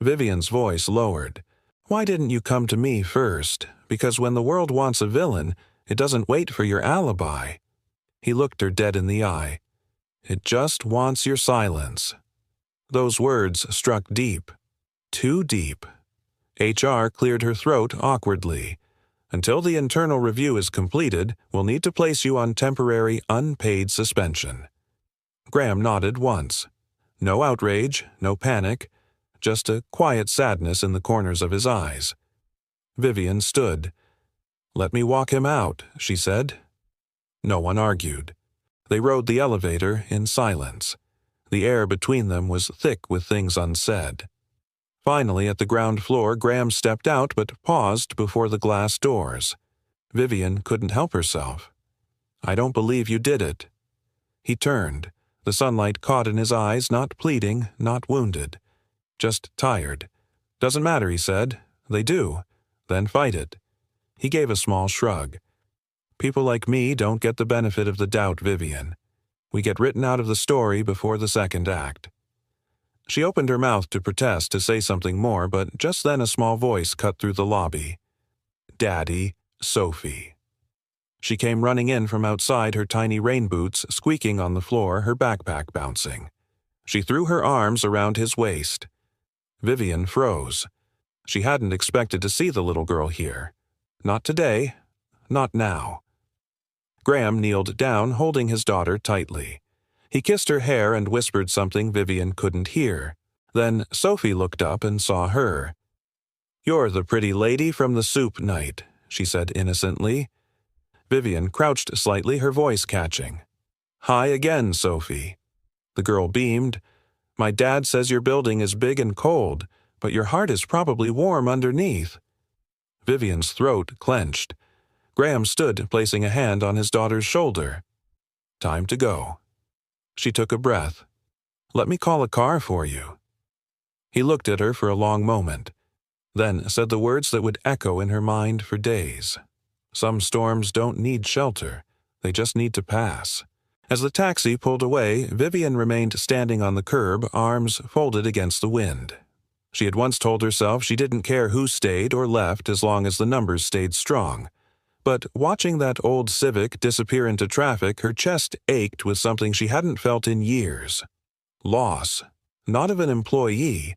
Vivian's voice lowered. Why didn't you come to me first? Because when the world wants a villain, it doesn't wait for your alibi. He looked her dead in the eye. It just wants your silence. Those words struck deep. Too deep. HR cleared her throat awkwardly. Until the internal review is completed, we'll need to place you on temporary, unpaid suspension. Graham nodded once. No outrage, no panic, just a quiet sadness in the corners of his eyes. Vivian stood. Let me walk him out, she said. No one argued. They rode the elevator in silence. The air between them was thick with things unsaid. Finally, at the ground floor, Graham stepped out but paused before the glass doors. Vivian couldn't help herself. I don't believe you did it. He turned. The sunlight caught in his eyes, not pleading, not wounded. Just tired. Doesn't matter, he said. They do. Then fight it. He gave a small shrug. People like me don't get the benefit of the doubt, Vivian. We get written out of the story before the second act. She opened her mouth to protest, to say something more, but just then a small voice cut through the lobby. Daddy, Sophie. She came running in from outside, her tiny rain boots squeaking on the floor, her backpack bouncing. She threw her arms around his waist. Vivian froze. She hadn't expected to see the little girl here. Not today. Not now. Graham kneeled down, holding his daughter tightly. He kissed her hair and whispered something Vivian couldn't hear. Then Sophie looked up and saw her. You're the pretty lady from the soup night, she said innocently. Vivian crouched slightly, her voice catching. Hi again, Sophie. The girl beamed. My dad says your building is big and cold, but your heart is probably warm underneath. Vivian's throat clenched. Graham stood, placing a hand on his daughter's shoulder. Time to go. She took a breath. Let me call a car for you. He looked at her for a long moment, then said the words that would echo in her mind for days. Some storms don't need shelter. They just need to pass. As the taxi pulled away, Vivian remained standing on the curb, arms folded against the wind. She had once told herself she didn't care who stayed or left as long as the numbers stayed strong. But watching that old Civic disappear into traffic, her chest ached with something she hadn't felt in years. Loss. Not of an employee,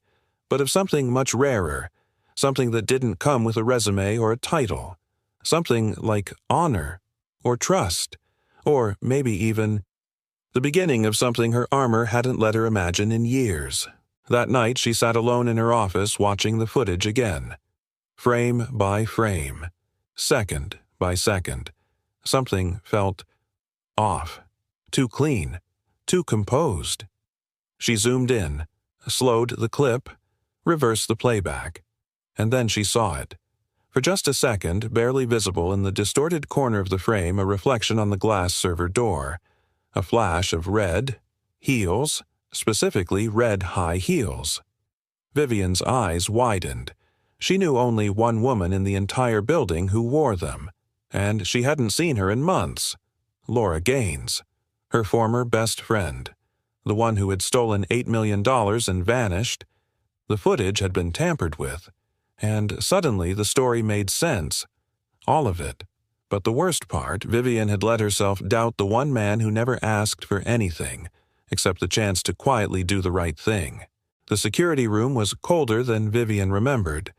but of something much rarer. Something that didn't come with a resume or a title. Something like honor, or trust, or maybe even the beginning of something her armor hadn't let her imagine in years. That night she sat alone in her office watching the footage again. Frame by frame. Second by second. Something felt off. Too clean. Too composed. She zoomed in, slowed the clip, reversed the playback, and then she saw it. For just a second, barely visible in the distorted corner of the frame, a reflection on the glass server door. A flash of red, heels, specifically red high heels. Vivian's eyes widened. She knew only one woman in the entire building who wore them, and she hadn't seen her in months. Laura Gaines, her former best friend, the one who had stolen $8 million and vanished. The footage had been tampered with, and suddenly the story made sense. All of it. But the worst part, Vivian had let herself doubt the one man who never asked for anything, except the chance to quietly do the right thing. The security room was colder than Vivian remembered,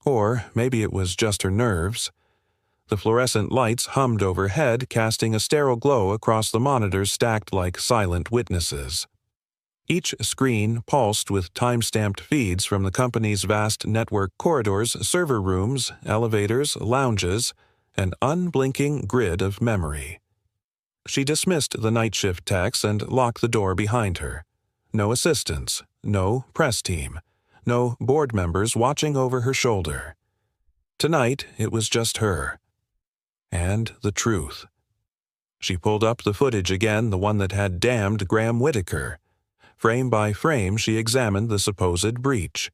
or maybe it was just her nerves. The fluorescent lights hummed overhead, casting a sterile glow across the monitors stacked like silent witnesses. Each screen pulsed with time-stamped feeds from the company's vast network corridors, server rooms, elevators, lounges, an unblinking grid of memory. She dismissed the night shift techs and locked the door behind her. No assistants, no press team, no board members watching over her shoulder. Tonight, it was just her. And the truth. She pulled up the footage again, the one that had damned Graham Whitaker. Frame by frame, she examined the supposed breach.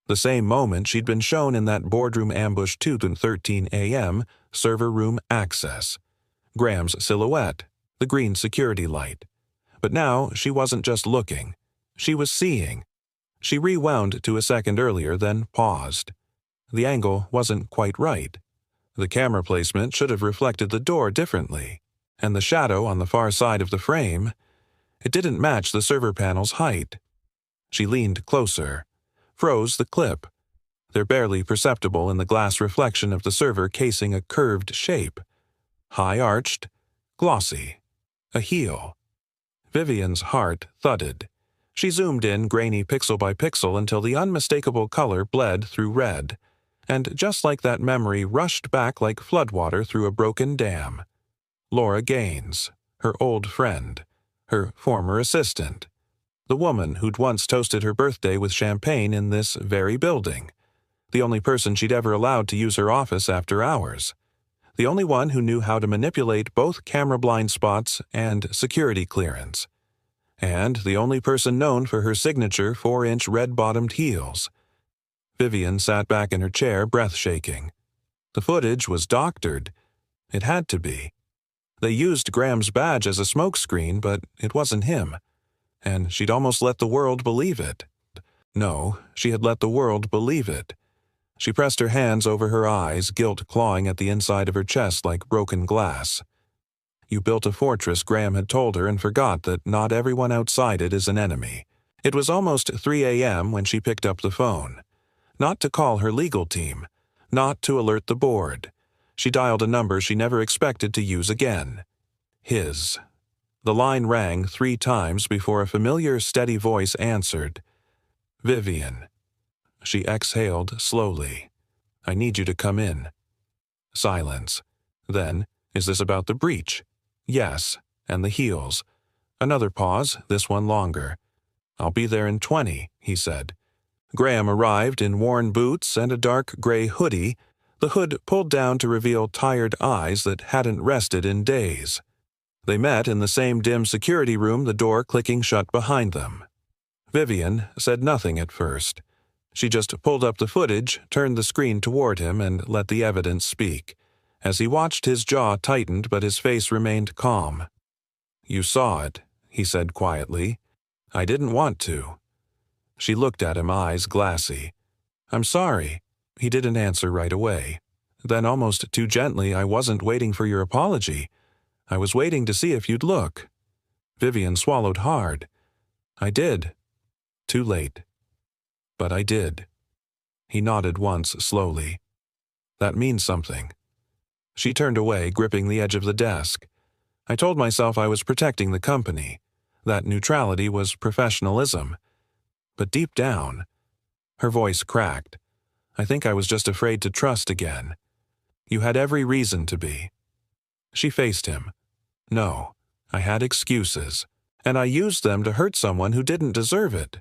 The same moment she'd been shown in that boardroom ambush 2:13 a.m., server room access. Graham's silhouette, the green security light. But now she wasn't just looking. She was seeing. She rewound to a second earlier, then paused. The angle wasn't quite right. The camera placement should have reflected the door differently, and the shadow on the far side of the frame, it didn't match the server panel's height. She leaned closer, froze the clip. They're barely perceptible in the glass reflection of the server casing a curved shape. High-arched, glossy, a heel. Vivian's heart thudded. She zoomed in grainy pixel by pixel until the unmistakable color bled through red, and just like that memory rushed back like floodwater through a broken dam. Laura Gaines, her old friend, her former assistant, the woman who'd once toasted her birthday with champagne in this very building, the only person she'd ever allowed to use her office after hours, the only one who knew how to manipulate both camera blind spots and security clearance, and the only person known for her signature 4-inch red-bottomed heels. Vivian sat back in her chair, breath shaking. The footage was doctored. It had to be. They used Graham's badge as a smokescreen, but it wasn't him. And she'd almost let the world believe it. No, she had let the world believe it. She pressed her hands over her eyes, guilt clawing at the inside of her chest like broken glass. You built a fortress, Graham had told her, and forgot that not everyone outside it is an enemy. It was almost 3 a.m. when she picked up the phone. Not to call her legal team, not to alert the board. She dialed a number she never expected to use again. His. The line rang 3 times before a familiar, steady voice answered. Vivian. She exhaled slowly. I need you to come in. Silence. Then, is this about the breach? Yes, and the heels. Another pause, this one longer. I'll be there in 20, he said. Graham arrived in worn boots and a dark gray hoodie, the hood pulled down to reveal tired eyes that hadn't rested in days. They met in the same dim security room, the door clicking shut behind them. Vivian said nothing at first. She just pulled up the footage, turned the screen toward him, and let the evidence speak. As he watched, his jaw tightened, but his face remained calm. You saw it, he said quietly. I didn't want to. She looked at him, eyes glassy. I'm sorry. He didn't answer right away. Then almost too gently, I wasn't waiting for your apology. I was waiting to see if you'd look. Vivian swallowed hard. I did. Too late. But I did. He nodded once slowly. That means something. She turned away, gripping the edge of the desk. I told myself I was protecting the company, that neutrality was professionalism. But deep down, her voice cracked. I think I was just afraid to trust again. You had every reason to be. She faced him. No, I had excuses, and I used them to hurt someone who didn't deserve it.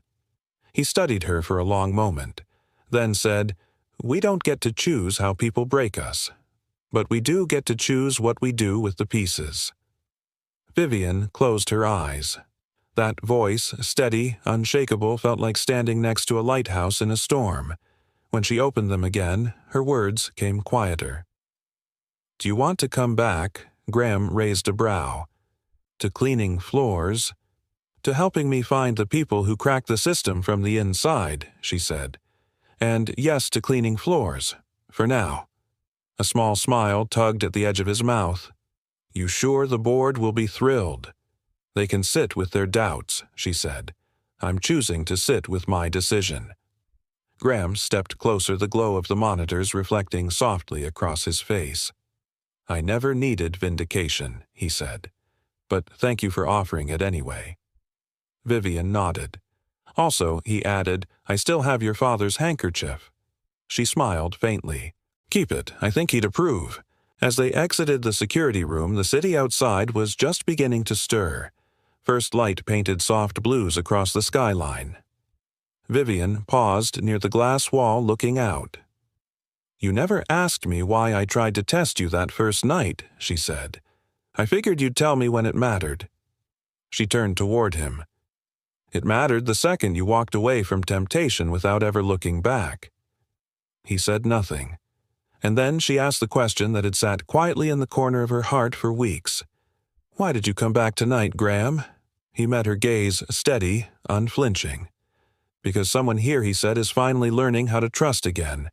He studied her for a long moment, then said, We don't get to choose how people break us, but we do get to choose what we do with the pieces." Vivian closed her eyes. That voice, steady, unshakable, felt like standing next to a lighthouse in a storm. When she opened them again, her words came quieter. "Do you want to come back?" Graham raised a brow. "To cleaning floors? To helping me find the people who crack the system from the inside," she said. "And yes, to cleaning floors. For now." A small smile tugged at the edge of his mouth. "You sure the board will be thrilled? They can sit with their doubts," she said. "I'm choosing to sit with my decision." Graham stepped closer, the glow of the monitors reflecting softly across his face. "I never needed vindication," he said. "But thank you for offering it anyway." Vivian nodded. "Also," he added, "I still have your father's handkerchief." She smiled faintly. "Keep it. I think he'd approve." As they exited the security room, the city outside was just beginning to stir. First light painted soft blues across the skyline. Vivian paused near the glass wall looking out. "You never asked me why I tried to test you that first night," she said. "I figured you'd tell me when it mattered." She turned toward him. "It mattered the second you walked away from temptation without ever looking back." He said nothing. And then she asked the question that had sat quietly in the corner of her heart for weeks. "Why did you come back tonight, Graham?" He met her gaze, steady, unflinching. "Because someone here," he said, "is finally learning how to trust again.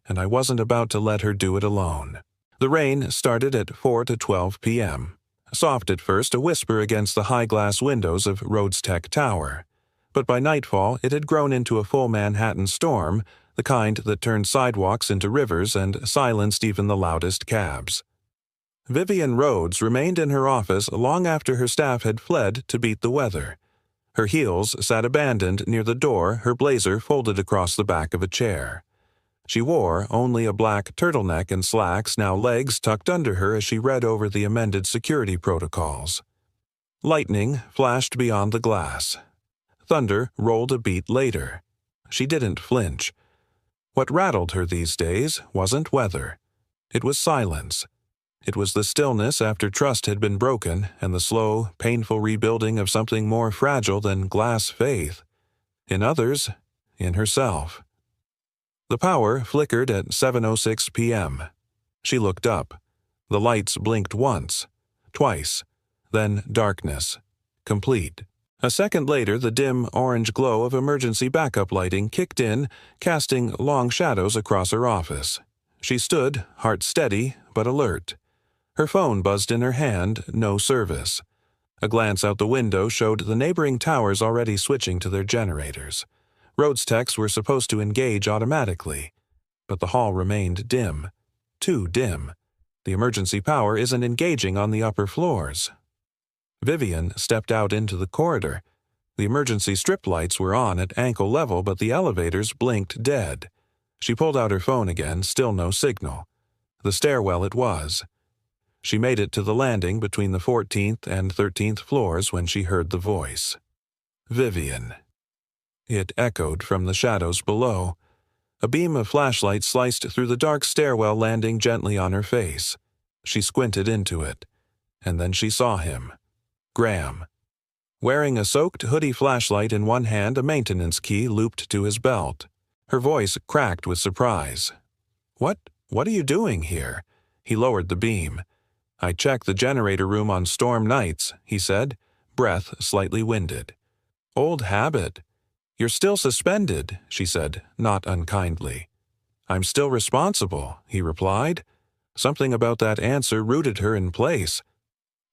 And I wasn't about to let her do it alone." The rain started at 4 to 12 p.m. Soft at first, a whisper against the high glass windows of Rhodes Tech Tower. But by nightfall, it had grown into a full Manhattan storm, the kind that turned sidewalks into rivers and silenced even the loudest cabs. Vivian Rhodes remained in her office long after her staff had fled to beat the weather. Her heels sat abandoned near the door, her blazer folded across the back of a chair. She wore only a black turtleneck and slacks, now legs tucked under her as she read over the amended security protocols. Lightning flashed beyond the glass. Thunder rolled a beat later. She didn't flinch. What rattled her these days wasn't weather. It was silence. It was the stillness after trust had been broken and the slow, painful rebuilding of something more fragile than glass faith. In others, in herself. The power flickered at 7:06 p.m. She looked up. The lights blinked once, twice, then darkness, complete. A second later, the dim orange glow of emergency backup lighting kicked in, casting long shadows across her office. She stood, heart steady but alert. Her phone buzzed in her hand, no service. A glance out the window showed the neighboring towers already switching to their generators. Rhodes techs were supposed to engage automatically, but the hall remained dim. Too dim. The emergency power isn't engaging on the upper floors. Vivian stepped out into the corridor. The emergency strip lights were on at ankle level, but the elevators blinked dead. She pulled out her phone again, still no signal. The stairwell it was. She made it to the landing between the 14th and 13th floors when she heard the voice. "Vivian." It echoed from the shadows below. A beam of flashlight sliced through the dark stairwell, landing gently on her face. She squinted into it, and then she saw him. Graham. Wearing a soaked hoodie flashlight in one hand, a maintenance key looped to his belt. Her voice cracked with surprise. What are you doing here?" He lowered the beam. "I check the generator room on storm nights," he said, breath slightly winded. "Old habit." "You're still suspended," she said, not unkindly. "I'm still responsible," he replied. Something about that answer rooted her in place.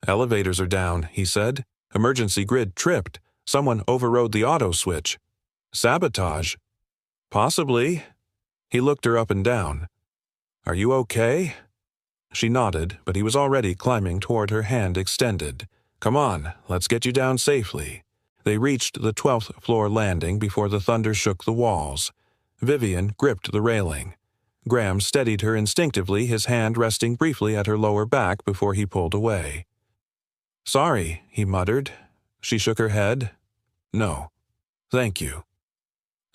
"Elevators are down," he said. "Emergency grid tripped. Someone overrode the auto switch." "Sabotage?" "Possibly." He looked her up and down. "Are you okay?" She nodded, but he was already climbing toward her, hand extended. "Come on, let's get you down safely." They reached the 12th floor landing before the thunder shook the walls. Vivian gripped the railing. Graham steadied her instinctively, his hand resting briefly at her lower back before he pulled away. "Sorry," he muttered. She shook her head. "No. Thank you."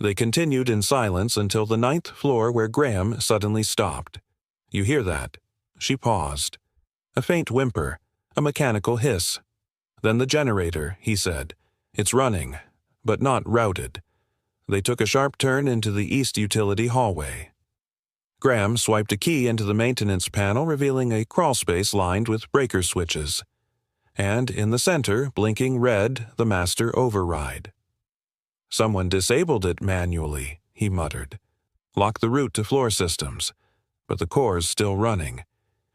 They continued in silence until the 9th floor where Graham suddenly stopped. "You hear that?" She paused. A faint whimper, a mechanical hiss. "Then the generator," he said. "It's running, but not routed." They took a sharp turn into the east utility hallway. Graham swiped a key into the maintenance panel, revealing a crawlspace lined with breaker switches. And in the center, blinking red, the master override. "Someone disabled it manually," he muttered. "Locked the route to floor systems, but the core's still running."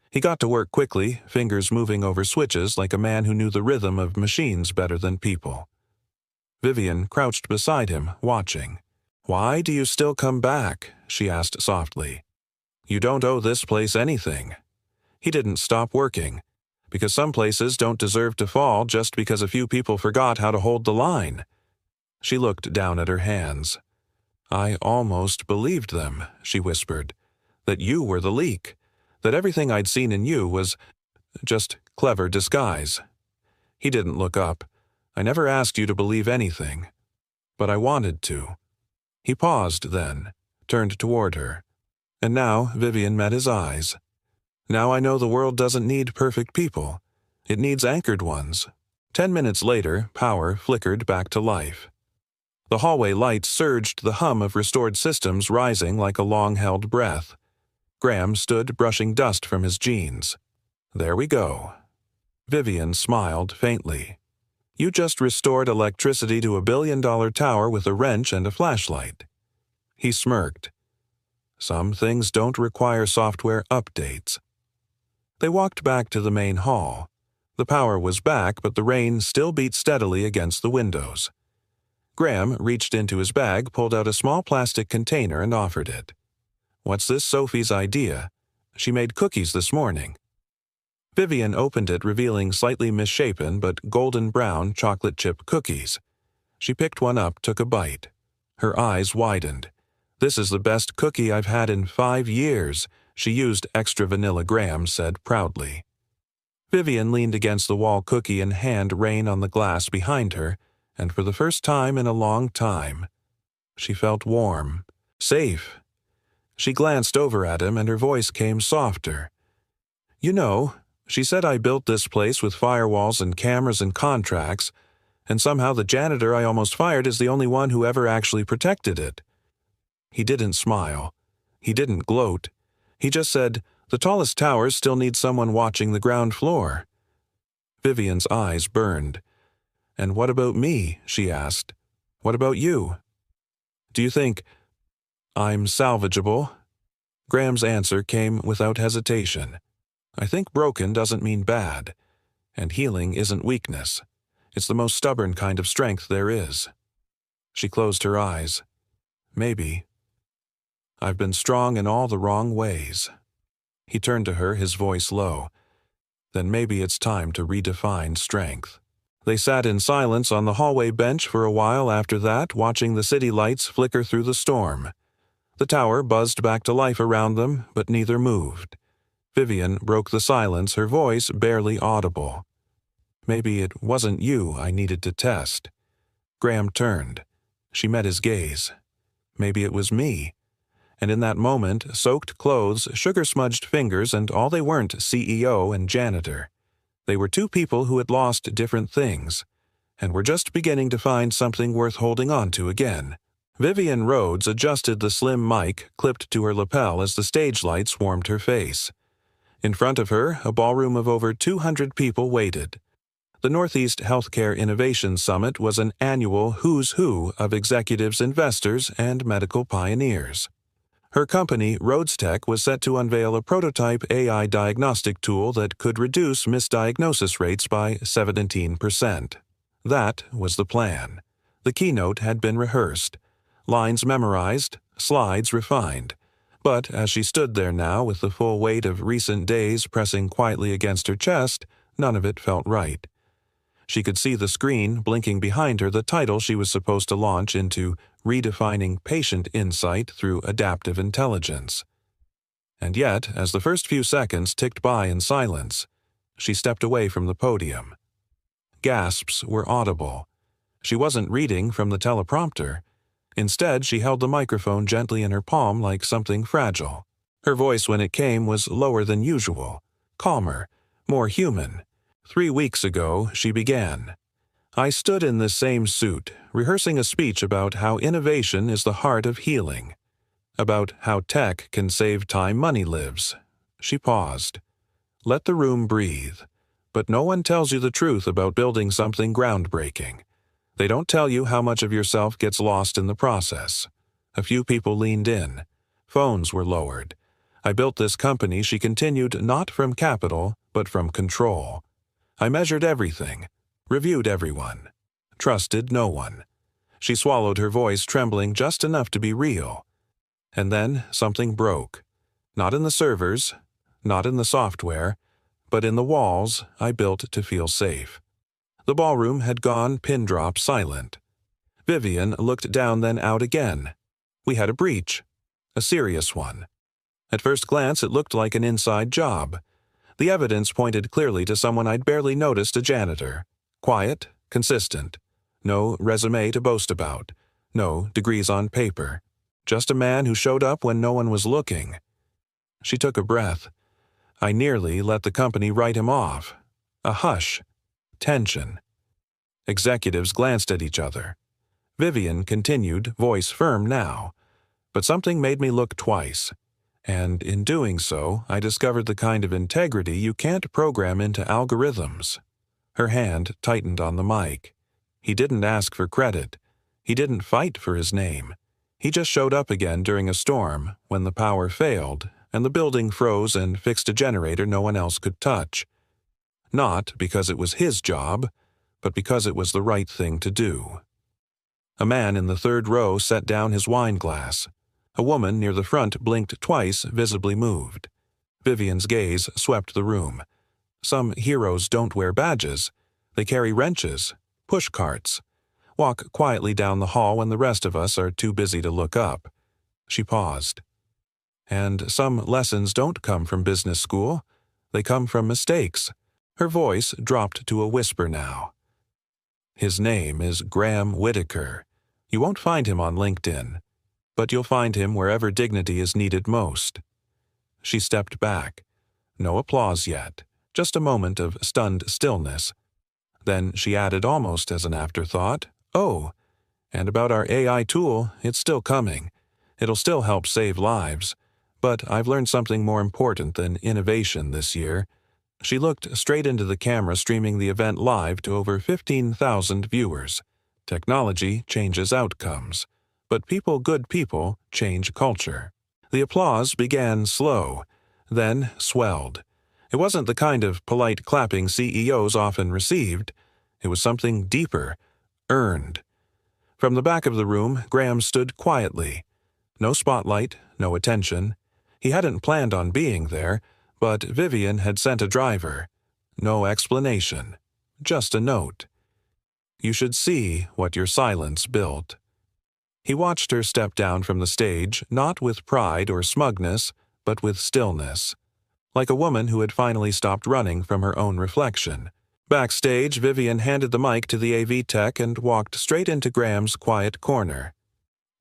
He got to work quickly, fingers moving over switches like a man who knew the rhythm of machines better than people. Vivian crouched beside him, watching. "Why do you still come back?" she asked softly. "You don't owe this place anything." He didn't stop working, because some places don't deserve to fall just because a few people forgot how to hold the line. She looked down at her hands. "I almost believed them," she whispered, "that you were the leak, that everything I'd seen in you was just clever disguise." He didn't look up. "I never asked you to believe anything, but I wanted to." He paused then, turned toward her. And now Vivian met his eyes. "Now I know the world doesn't need perfect people. It needs anchored ones." 10 minutes later, power flickered back to life. The hallway lights surged, the hum of restored systems rising like a long-held breath. Graham stood brushing dust from his jeans. "There we go." Vivian smiled faintly. "You just restored electricity to a billion-dollar tower with a wrench and a flashlight." He smirked. "Some things don't require software updates." They walked back to the main hall. The power was back, but the rain still beat steadily against the windows. Graham reached into his bag, pulled out a small plastic container, and offered it. "What's this Sophie's idea? She made cookies this morning." Vivian opened it, revealing slightly misshapen but golden-brown chocolate chip cookies. She picked one up, took a bite. Her eyes widened. "This is the best cookie I've had in 5 years. She used extra vanilla," Graham said proudly. Vivian leaned against the wall, cookie in hand, rain on the glass behind her, and for the first time in a long time, she felt warm, safe. She glanced over at him, and her voice came softer. "You know, she said I built this place with firewalls and cameras and contracts, and somehow the janitor I almost fired is the only one who ever actually protected it." He didn't smile. He didn't gloat. He just said, "The tallest towers still need someone watching the ground floor." Vivian's eyes burned. "And what about me?" she asked. "What about you? Do you think I'm salvageable?" Graham's answer came without hesitation. "I think broken doesn't mean bad, and healing isn't weakness. It's the most stubborn kind of strength there is." She closed her eyes. "Maybe. I've been strong in all the wrong ways." He turned to her, his voice low. "Then maybe it's time to redefine strength." They sat in silence on the hallway bench for a while after that, watching the city lights flicker through the storm. The tower buzzed back to life around them, but neither moved. Vivian broke the silence, her voice barely audible. "Maybe it wasn't you I needed to test." Graham turned. She met his gaze. "Maybe it was me." And in that moment, soaked clothes, sugar-smudged fingers, and all they weren't CEO and janitor. They were two people who had lost different things, and were just beginning to find something worth holding on to again. Vivian Rhodes adjusted the slim mic clipped to her lapel as the stage lights warmed her face. In front of her, a ballroom of over 200 people waited. The Northeast Healthcare Innovation Summit was an annual who's who of executives, investors, and medical pioneers. Her company, Rhodes Tech, was set to unveil a prototype AI diagnostic tool that could reduce misdiagnosis rates by 17%. That was the plan. The keynote had been rehearsed, lines memorized, slides refined. But as she stood there now with the full weight of recent days pressing quietly against her chest, none of it felt right. She could see the screen blinking behind her, the title she was supposed to launch into Redefining Patient Insight Through Adaptive Intelligence. And yet, as the first few seconds ticked by in silence, she stepped away from the podium. Gasps were audible. She wasn't reading from the teleprompter. Instead, she held the microphone gently in her palm like something fragile. Her voice when it came was lower than usual, calmer, more human. 3 weeks ago, she began. I stood in this same suit, rehearsing a speech about how innovation is the heart of healing, about how tech can save time money lives. She paused. Let the room breathe. But no one tells you the truth about building something groundbreaking. They don't tell you how much of yourself gets lost in the process. A few people leaned in. Phones were lowered. I built this company, she continued, not from capital, but from control. I measured everything, reviewed everyone, trusted no one. She swallowed, her voice trembling just enough to be real. And then something broke. Not in the servers, not in the software, but in the walls I built to feel safe. The ballroom had gone pin-drop silent. Vivian looked down, then out again. We had a breach. A serious one. At first glance, it looked like an inside job. The evidence pointed clearly to someone I'd barely noticed, a janitor. Quiet, consistent. No resume to boast about. No degrees on paper. Just a man who showed up when no one was looking. She took a breath. I nearly let the company write him off. A hush. Tension. Executives glanced at each other. Vivian continued, voice firm now. But something made me look twice. And in doing so, I discovered the kind of integrity you can't program into algorithms. Her hand tightened on the mic. He didn't ask for credit. He didn't fight for his name. He just showed up again during a storm, when the power failed, and the building froze and fixed a generator no one else could touch. Not because it was his job, but because it was the right thing to do. A man in the third row set down his wine glass. A woman near the front blinked twice, visibly moved. Vivian's gaze swept the room. Some heroes don't wear badges. They carry wrenches, push carts, walk quietly down the hall when the rest of us are too busy to look up. She paused. And some lessons don't come from business school. They come from mistakes. Her voice dropped to a whisper now. His name is Graham Whitaker. You won't find him on LinkedIn, but you'll find him wherever dignity is needed most. She stepped back. No applause yet, just a moment of stunned stillness. Then she added almost as an afterthought, "Oh, and about our AI tool, it's still coming. It'll still help save lives. But I've learned something more important than innovation this year." She looked straight into the camera streaming the event live to over 15,000 viewers. Technology changes outcomes, but good people, change culture. The applause began slow, then swelled. It wasn't the kind of polite clapping CEOs often received. It was something deeper, earned. From the back of the room, Graham stood quietly. No spotlight, no attention. He hadn't planned on being there, but Vivian had sent a driver. No explanation, just a note. You should see what your silence built. He watched her step down from the stage, not with pride or smugness, but with stillness, like a woman who had finally stopped running from her own reflection. Backstage, Vivian handed the mic to the AV tech and walked straight into Graham's quiet corner.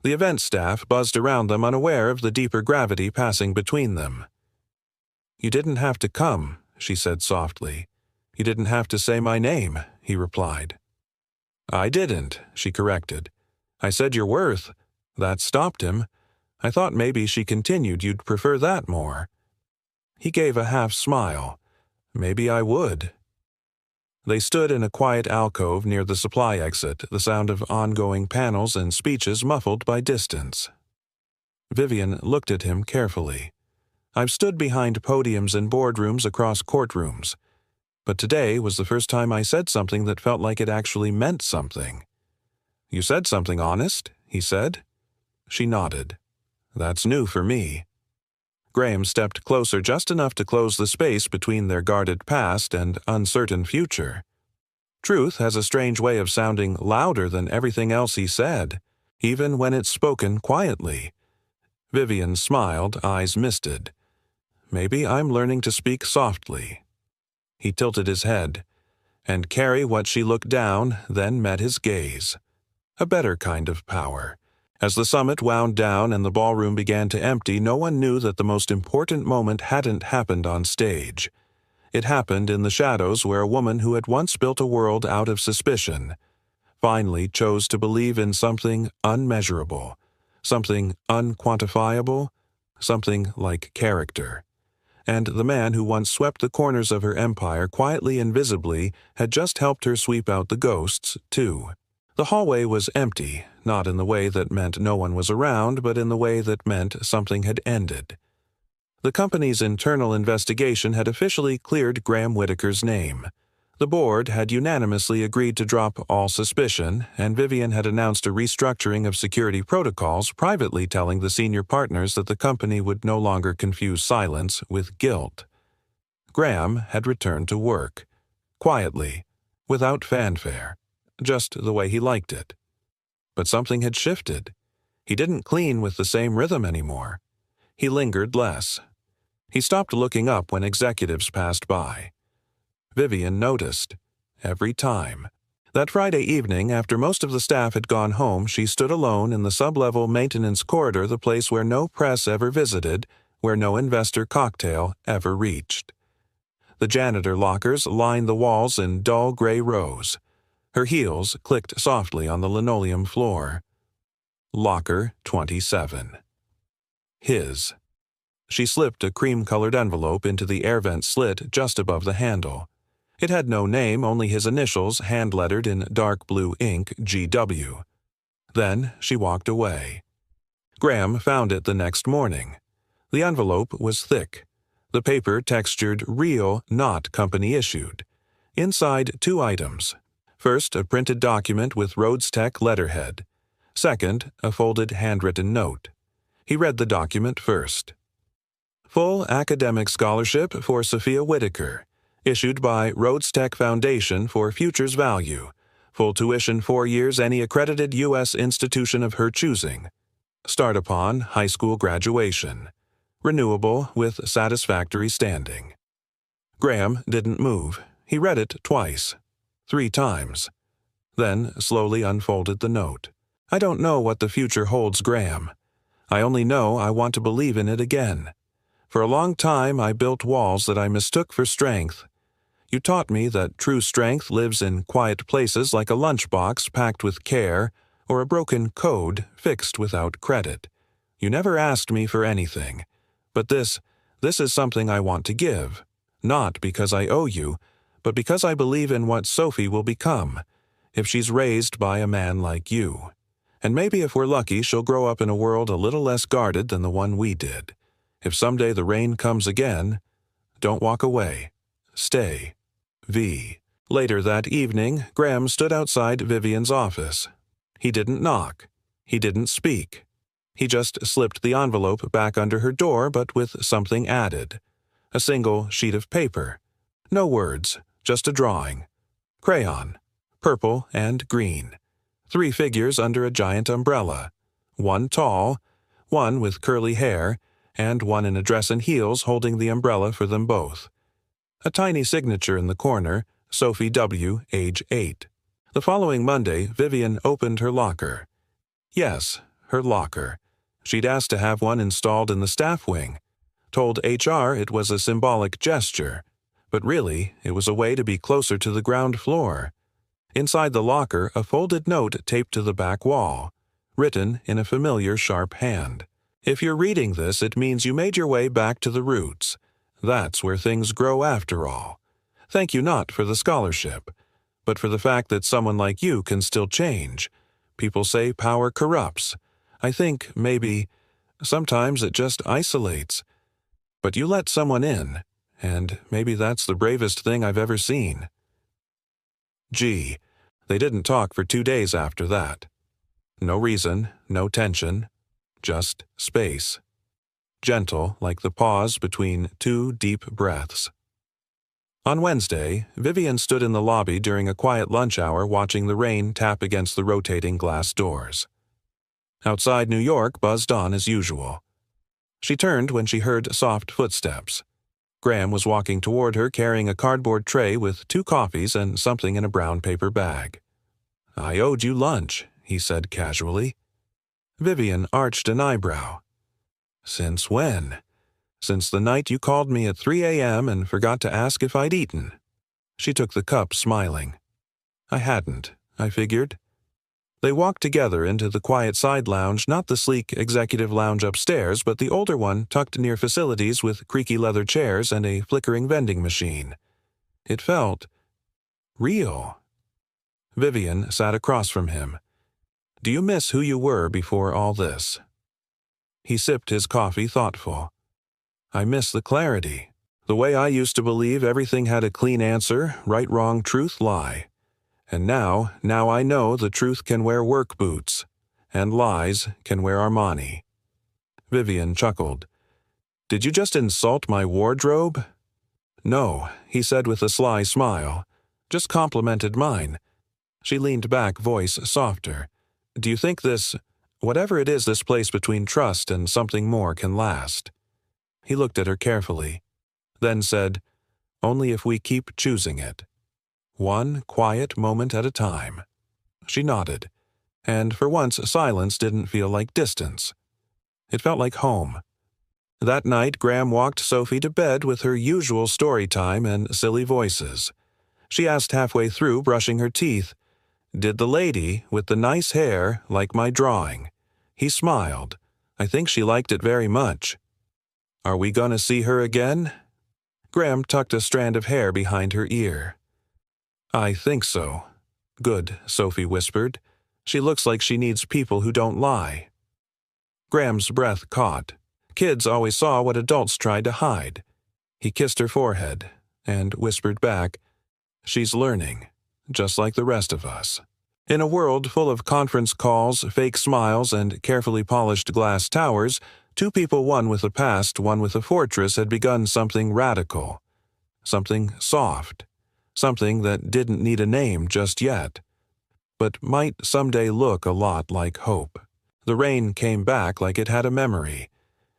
The event staff buzzed around them, unaware of the deeper gravity passing between them. "You didn't have to come," she said softly. "You didn't have to say my name," he replied. "I didn't," she corrected. "I said your worth." That stopped him. I thought maybe, she continued, you'd prefer that more. He gave a half smile. Maybe I would. They stood in a quiet alcove near the supply exit, the sound of ongoing panels and speeches muffled by distance. Vivian looked at him carefully. I've stood behind podiums in boardrooms across courtrooms, but today was the first time I said something that felt like it actually meant something. "You said something honest," he said. She nodded. "That's new for me." Graham stepped closer just enough to close the space between their guarded past and uncertain future. Truth has a strange way of sounding louder than everything else he said, even when it's spoken quietly. Vivian smiled, eyes misted. Maybe I'm learning to speak softly. He tilted his head, and carry what she looked down, then met his gaze. A better kind of power. As the summit wound down and the ballroom began to empty, no one knew that the most important moment hadn't happened on stage. It happened in the shadows, where a woman who had once built a world out of suspicion finally chose to believe in something unmeasurable, something unquantifiable, something like character. And the man who once swept the corners of her empire quietly and visibly had just helped her sweep out the ghosts, too. The hallway was empty, not in the way that meant no one was around, but in the way that meant something had ended. The company's internal investigation had officially cleared Graham Whitaker's name. The board had unanimously agreed to drop all suspicion, and Vivian had announced a restructuring of security protocols, privately telling the senior partners that the company would no longer confuse silence with guilt. Graham had returned to work, quietly, without fanfare, just the way he liked it. But something had shifted. He didn't clean with the same rhythm anymore. He lingered less. He stopped looking up when executives passed by. Vivian noticed, every time. That Friday evening, after most of the staff had gone home, she stood alone in the sub-level maintenance corridor, the place where no press ever visited, where no investor cocktail ever reached. The janitor lockers lined the walls in dull gray rows. Her heels clicked softly on the linoleum floor. Locker 27. His. She slipped a cream-colored envelope into the air vent slit just above the handle. It had no name, only his initials, hand-lettered in dark blue ink, GW. Then she walked away. Graham found it the next morning. The envelope was thick. The paper textured real, not company-issued. Inside, 2 items. First, a printed document with Rhodes Tech letterhead. Second, a folded handwritten note. He read the document first. Full academic scholarship for Sophia Whitaker, issued by Rhodes Tech Foundation for Futures Value. Full tuition 4 years, any accredited U.S. institution of her choosing. Start upon high school graduation. Renewable with satisfactory standing. Graham didn't move. He read it twice. 3 times. Then slowly unfolded the note. I don't know what the future holds, Graham. I only know I want to believe in it again. For a long time I built walls that I mistook for strength. You taught me that true strength lives in quiet places like a lunchbox packed with care, or a broken code fixed without credit. You never asked me for anything. But this is something I want to give. Not because I owe you, but because I believe in what Sophie will become, if she's raised by a man like you. And maybe if we're lucky, she'll grow up in a world a little less guarded than the one we did. If someday the rain comes again, don't walk away. Stay. V. Later that evening, Graham stood outside Vivian's office. He didn't knock. He didn't speak. He just slipped the envelope back under her door, but with something added. A single sheet of paper. No words, just a drawing. Crayon. Purple and green. 3 figures under a giant umbrella. 1 tall, 1 with curly hair, and 1 in a dress and heels holding the umbrella for them both. A tiny signature in the corner, Sophie W., age 8. The following Monday, Vivian opened her locker. Yes, her locker. She'd asked to have one installed in the staff wing. Told HR it was a symbolic gesture, but really, it was a way to be closer to the ground floor. Inside the locker, a folded note taped to the back wall, written in a familiar sharp hand. If you're reading this, it means you made your way back to the roots. That's where things grow after all. Thank you not for the scholarship, but for the fact that someone like you can still change. People say power corrupts. I think, maybe, sometimes it just isolates. But you let someone in, and maybe that's the bravest thing I've ever seen. G. They didn't talk for 2 days after that. No reason, no tension, just space. Gentle like the pause between 2 deep breaths. On Wednesday, Vivian stood in the lobby during a quiet lunch hour watching the rain tap against the rotating glass doors. Outside New York buzzed on as usual. She turned when she heard soft footsteps. Graham was walking toward her carrying a cardboard tray with 2 coffees and something in a brown paper bag. I owed you lunch, he said casually. Vivian arched an eyebrow. Since when? Since the night you called me at 3 a.m. and forgot to ask if I'd eaten. She took the cup, smiling. I hadn't, I figured. They walked together into the quiet side lounge, not the sleek executive lounge upstairs, but the older one tucked near facilities with creaky leather chairs and a flickering vending machine. It felt real. Vivian sat across from him. Do you miss who you were before all this? He sipped his coffee, thoughtful. I miss the clarity. The way I used to believe everything had a clean answer, right, wrong, truth, lie. And now I know the truth can wear work boots, and lies can wear Armani. Vivian chuckled. Did you just insult my wardrobe? No, he said with a sly smile. Just complimented mine. She leaned back, voice softer. Do you think whatever it is, this place between trust and something more can last? He looked at her carefully, then said, only if we keep choosing it. One quiet moment at a time. She nodded, and for once silence didn't feel like distance. It felt like home. That night, Graham walked Sophie to bed with her usual story time and silly voices. She asked halfway through, brushing her teeth, did the lady with the nice hair like my drawing? He smiled. I think she liked it very much. Are we going to see her again? Graham tucked a strand of hair behind her ear. I think so. Good, Sophie whispered. She looks like she needs people who don't lie. Graham's breath caught. Kids always saw what adults tried to hide. He kissed her forehead and whispered back, she's learning, just like the rest of us. In a world full of conference calls, fake smiles, and carefully polished glass towers, two people, one with a past, one with a fortress, had begun something radical. Something soft. Something that didn't need a name just yet, but might someday look a lot like hope. The rain came back like it had a memory.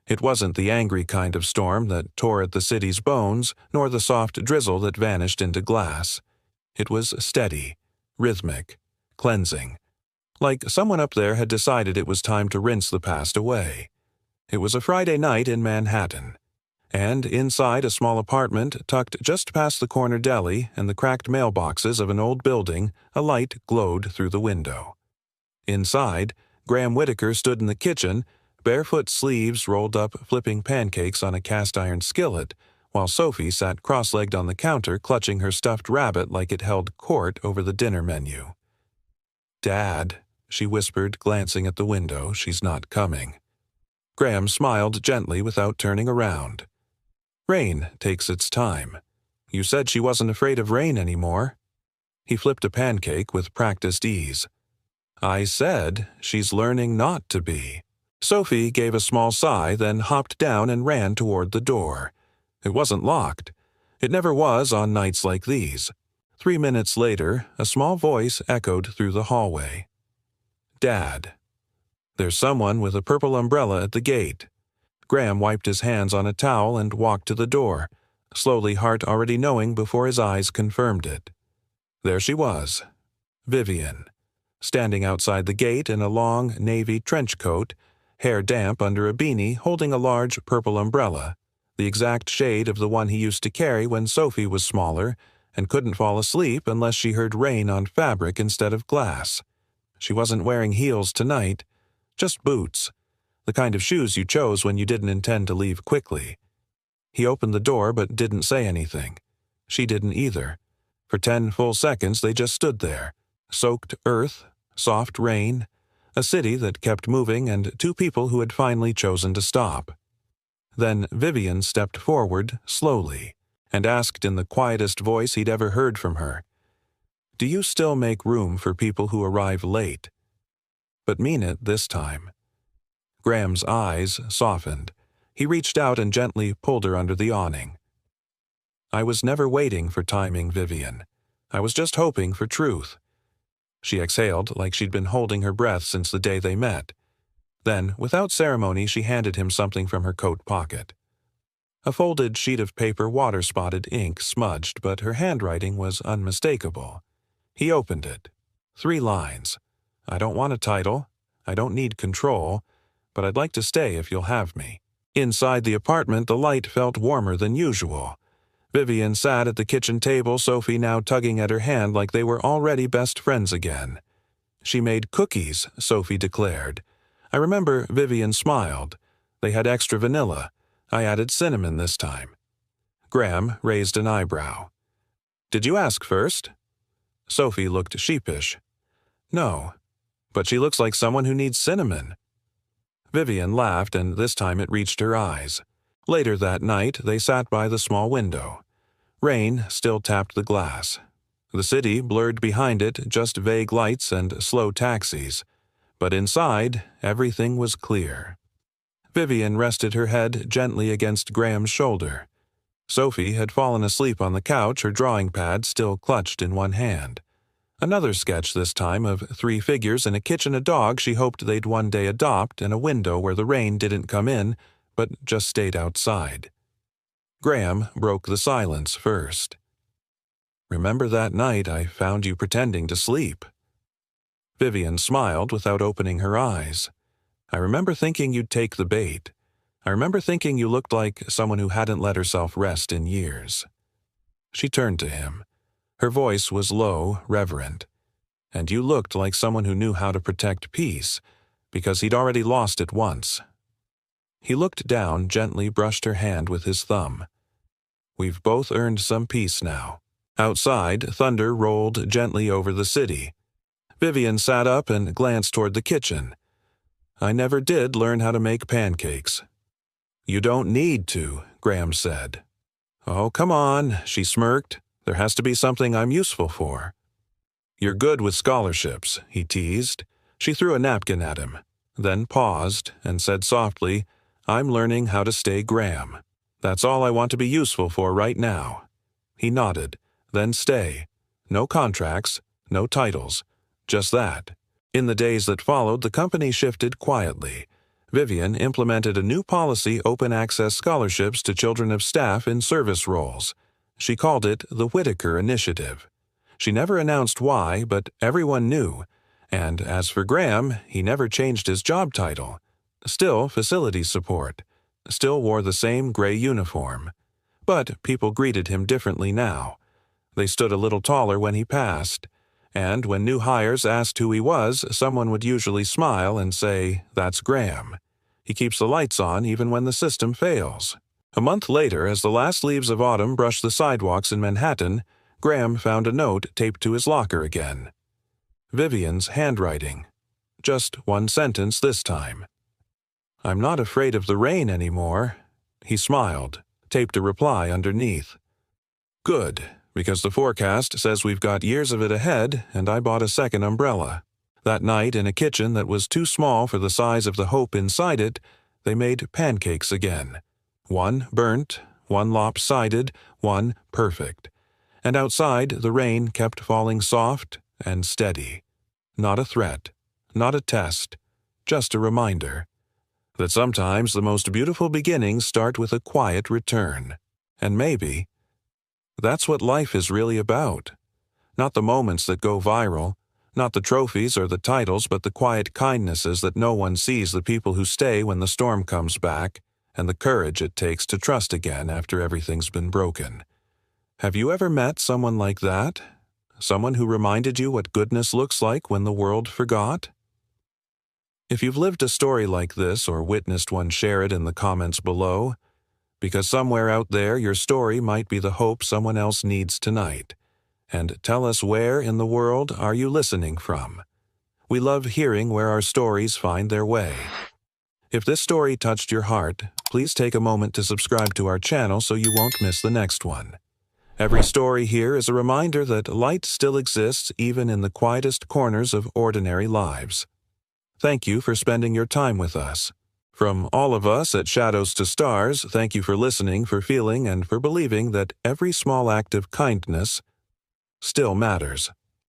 It wasn't the angry kind of storm that tore at the city's bones, nor the soft drizzle that vanished into glass. It was steady, rhythmic, cleansing, like someone up there had decided it was time to rinse the past away. It was a Friday night in Manhattan, and inside a small apartment tucked just past the corner deli and the cracked mailboxes of an old building, a light glowed through the window. Inside, Graham Whitaker stood in the kitchen, barefoot sleeves rolled up, flipping pancakes on a cast-iron skillet, while Sophie sat cross-legged on the counter, clutching her stuffed rabbit like it held court over the dinner menu. Dad, she whispered, glancing at the window, she's not coming. Graham smiled gently without turning around. Rain takes its time. You said she wasn't afraid of rain anymore. He flipped a pancake with practiced ease. I said she's learning not to be. Sophie gave a small sigh, then hopped down and ran toward the door. It wasn't locked. It never was on nights like these. 3 minutes later, a small voice echoed through the hallway. Dad. There's someone with a purple umbrella at the gate. Graham wiped his hands on a towel and walked to the door, slowly, heart already knowing before his eyes confirmed it. There she was, Vivian, standing outside the gate in a long navy trench coat, hair damp under a beanie, holding a large purple umbrella, the exact shade of the one he used to carry when Sophie was smaller and couldn't fall asleep unless she heard rain on fabric instead of glass. She wasn't wearing heels tonight, just boots. The kind of shoes you chose when you didn't intend to leave quickly. He opened the door but didn't say anything. She didn't either. For 10 full seconds they just stood there. Soaked earth, soft rain, a city that kept moving, and two people who had finally chosen to stop. Then Vivian stepped forward, slowly, and asked in the quietest voice he'd ever heard from her, Do you still make room for people who arrive late? But mean it this time. Graham's eyes softened. He reached out and gently pulled her under the awning. I was never waiting for timing, Vivian. I was just hoping for truth. She exhaled like she'd been holding her breath since the day they met. Then, without ceremony, she handed him something from her coat pocket. A folded sheet of paper, water-spotted ink smudged, but her handwriting was unmistakable. He opened it. 3 lines. I don't want a title. I don't need control, but I'd like to stay if you'll have me." Inside the apartment, the light felt warmer than usual. Vivian sat at the kitchen table, Sophie now tugging at her hand like they were already best friends again. "She made cookies," Sophie declared. I remember Vivian smiled. "They had extra vanilla. I added cinnamon this time." Graham raised an eyebrow. "Did you ask first?" Sophie looked sheepish. "No, but she looks like someone who needs cinnamon." Vivian laughed, and this time it reached her eyes. Later that night, they sat by the small window. Rain still tapped the glass. The city blurred behind it, just vague lights and slow taxis. But inside, everything was clear. Vivian rested her head gently against Graham's shoulder. Sophie had fallen asleep on the couch, her drawing pad still clutched in one hand. Another sketch this time of 3 figures in a kitchen, a dog she hoped they'd one day adopt, and a window where the rain didn't come in, but just stayed outside. Graham broke the silence first. "Remember that night I found you pretending to sleep?" Vivian smiled without opening her eyes. "I remember thinking you'd take the bait. I remember thinking you looked like someone who hadn't let herself rest in years." She turned to him. Her voice was low, reverent. "And you looked like someone who knew how to protect peace, because he'd already lost it once." He looked down, gently brushed her hand with his thumb. "We've both earned some peace now." Outside, thunder rolled gently over the city. Vivian sat up and glanced toward the kitchen. "I never did learn how to make pancakes." "You don't need to," Graham said. "Oh, come on," she smirked. "There has to be something I'm useful for." "You're good with scholarships," he teased. She threw a napkin at him, then paused and said softly, "I'm learning how to stay Graham. That's all I want to be useful for right now." He nodded, then stay. No contracts, no titles, just that. In the days that followed, the company shifted quietly. Vivian implemented a new policy, open access scholarships to children of staff in service roles. She called it the Whitaker Initiative. She never announced why, but everyone knew. And as for Graham, he never changed his job title. Still facility support. Still wore the same gray uniform. But people greeted him differently now. They stood a little taller when he passed. And when new hires asked who he was, someone would usually smile and say, "That's Graham. He keeps the lights on even when the system fails." A month later, as the last leaves of autumn brushed the sidewalks in Manhattan, Graham found a note taped to his locker again. Vivian's handwriting. Just one sentence this time. "I'm not afraid of the rain anymore." He smiled, taped a reply underneath. "Good, because the forecast says we've got years of it ahead, and I bought a second umbrella." That night, in a kitchen that was too small for the size of the hope inside it, they made pancakes again. One burnt, one lopsided, one perfect. And outside, the rain kept falling soft and steady. Not a threat, not a test, just a reminder that sometimes the most beautiful beginnings start with a quiet return. And maybe that's what life is really about. Not the moments that go viral, not the trophies or the titles, but the quiet kindnesses that no one sees, the people who stay when the storm comes back, and the courage it takes to trust again after everything's been broken. Have you ever met someone like that? Someone who reminded you what goodness looks like when the world forgot? If you've lived a story like this or witnessed one, share it in the comments below, because somewhere out there your story might be the hope someone else needs tonight. And tell us, where in the world are you listening from? We love hearing where our stories find their way. If this story touched your heart, please take a moment to subscribe to our channel so you won't miss the next one. Every story here is a reminder that light still exists even in the quietest corners of ordinary lives. Thank you for spending your time with us. From all of us at Shadows to Stars, thank you for listening, for feeling, and for believing that every small act of kindness still matters.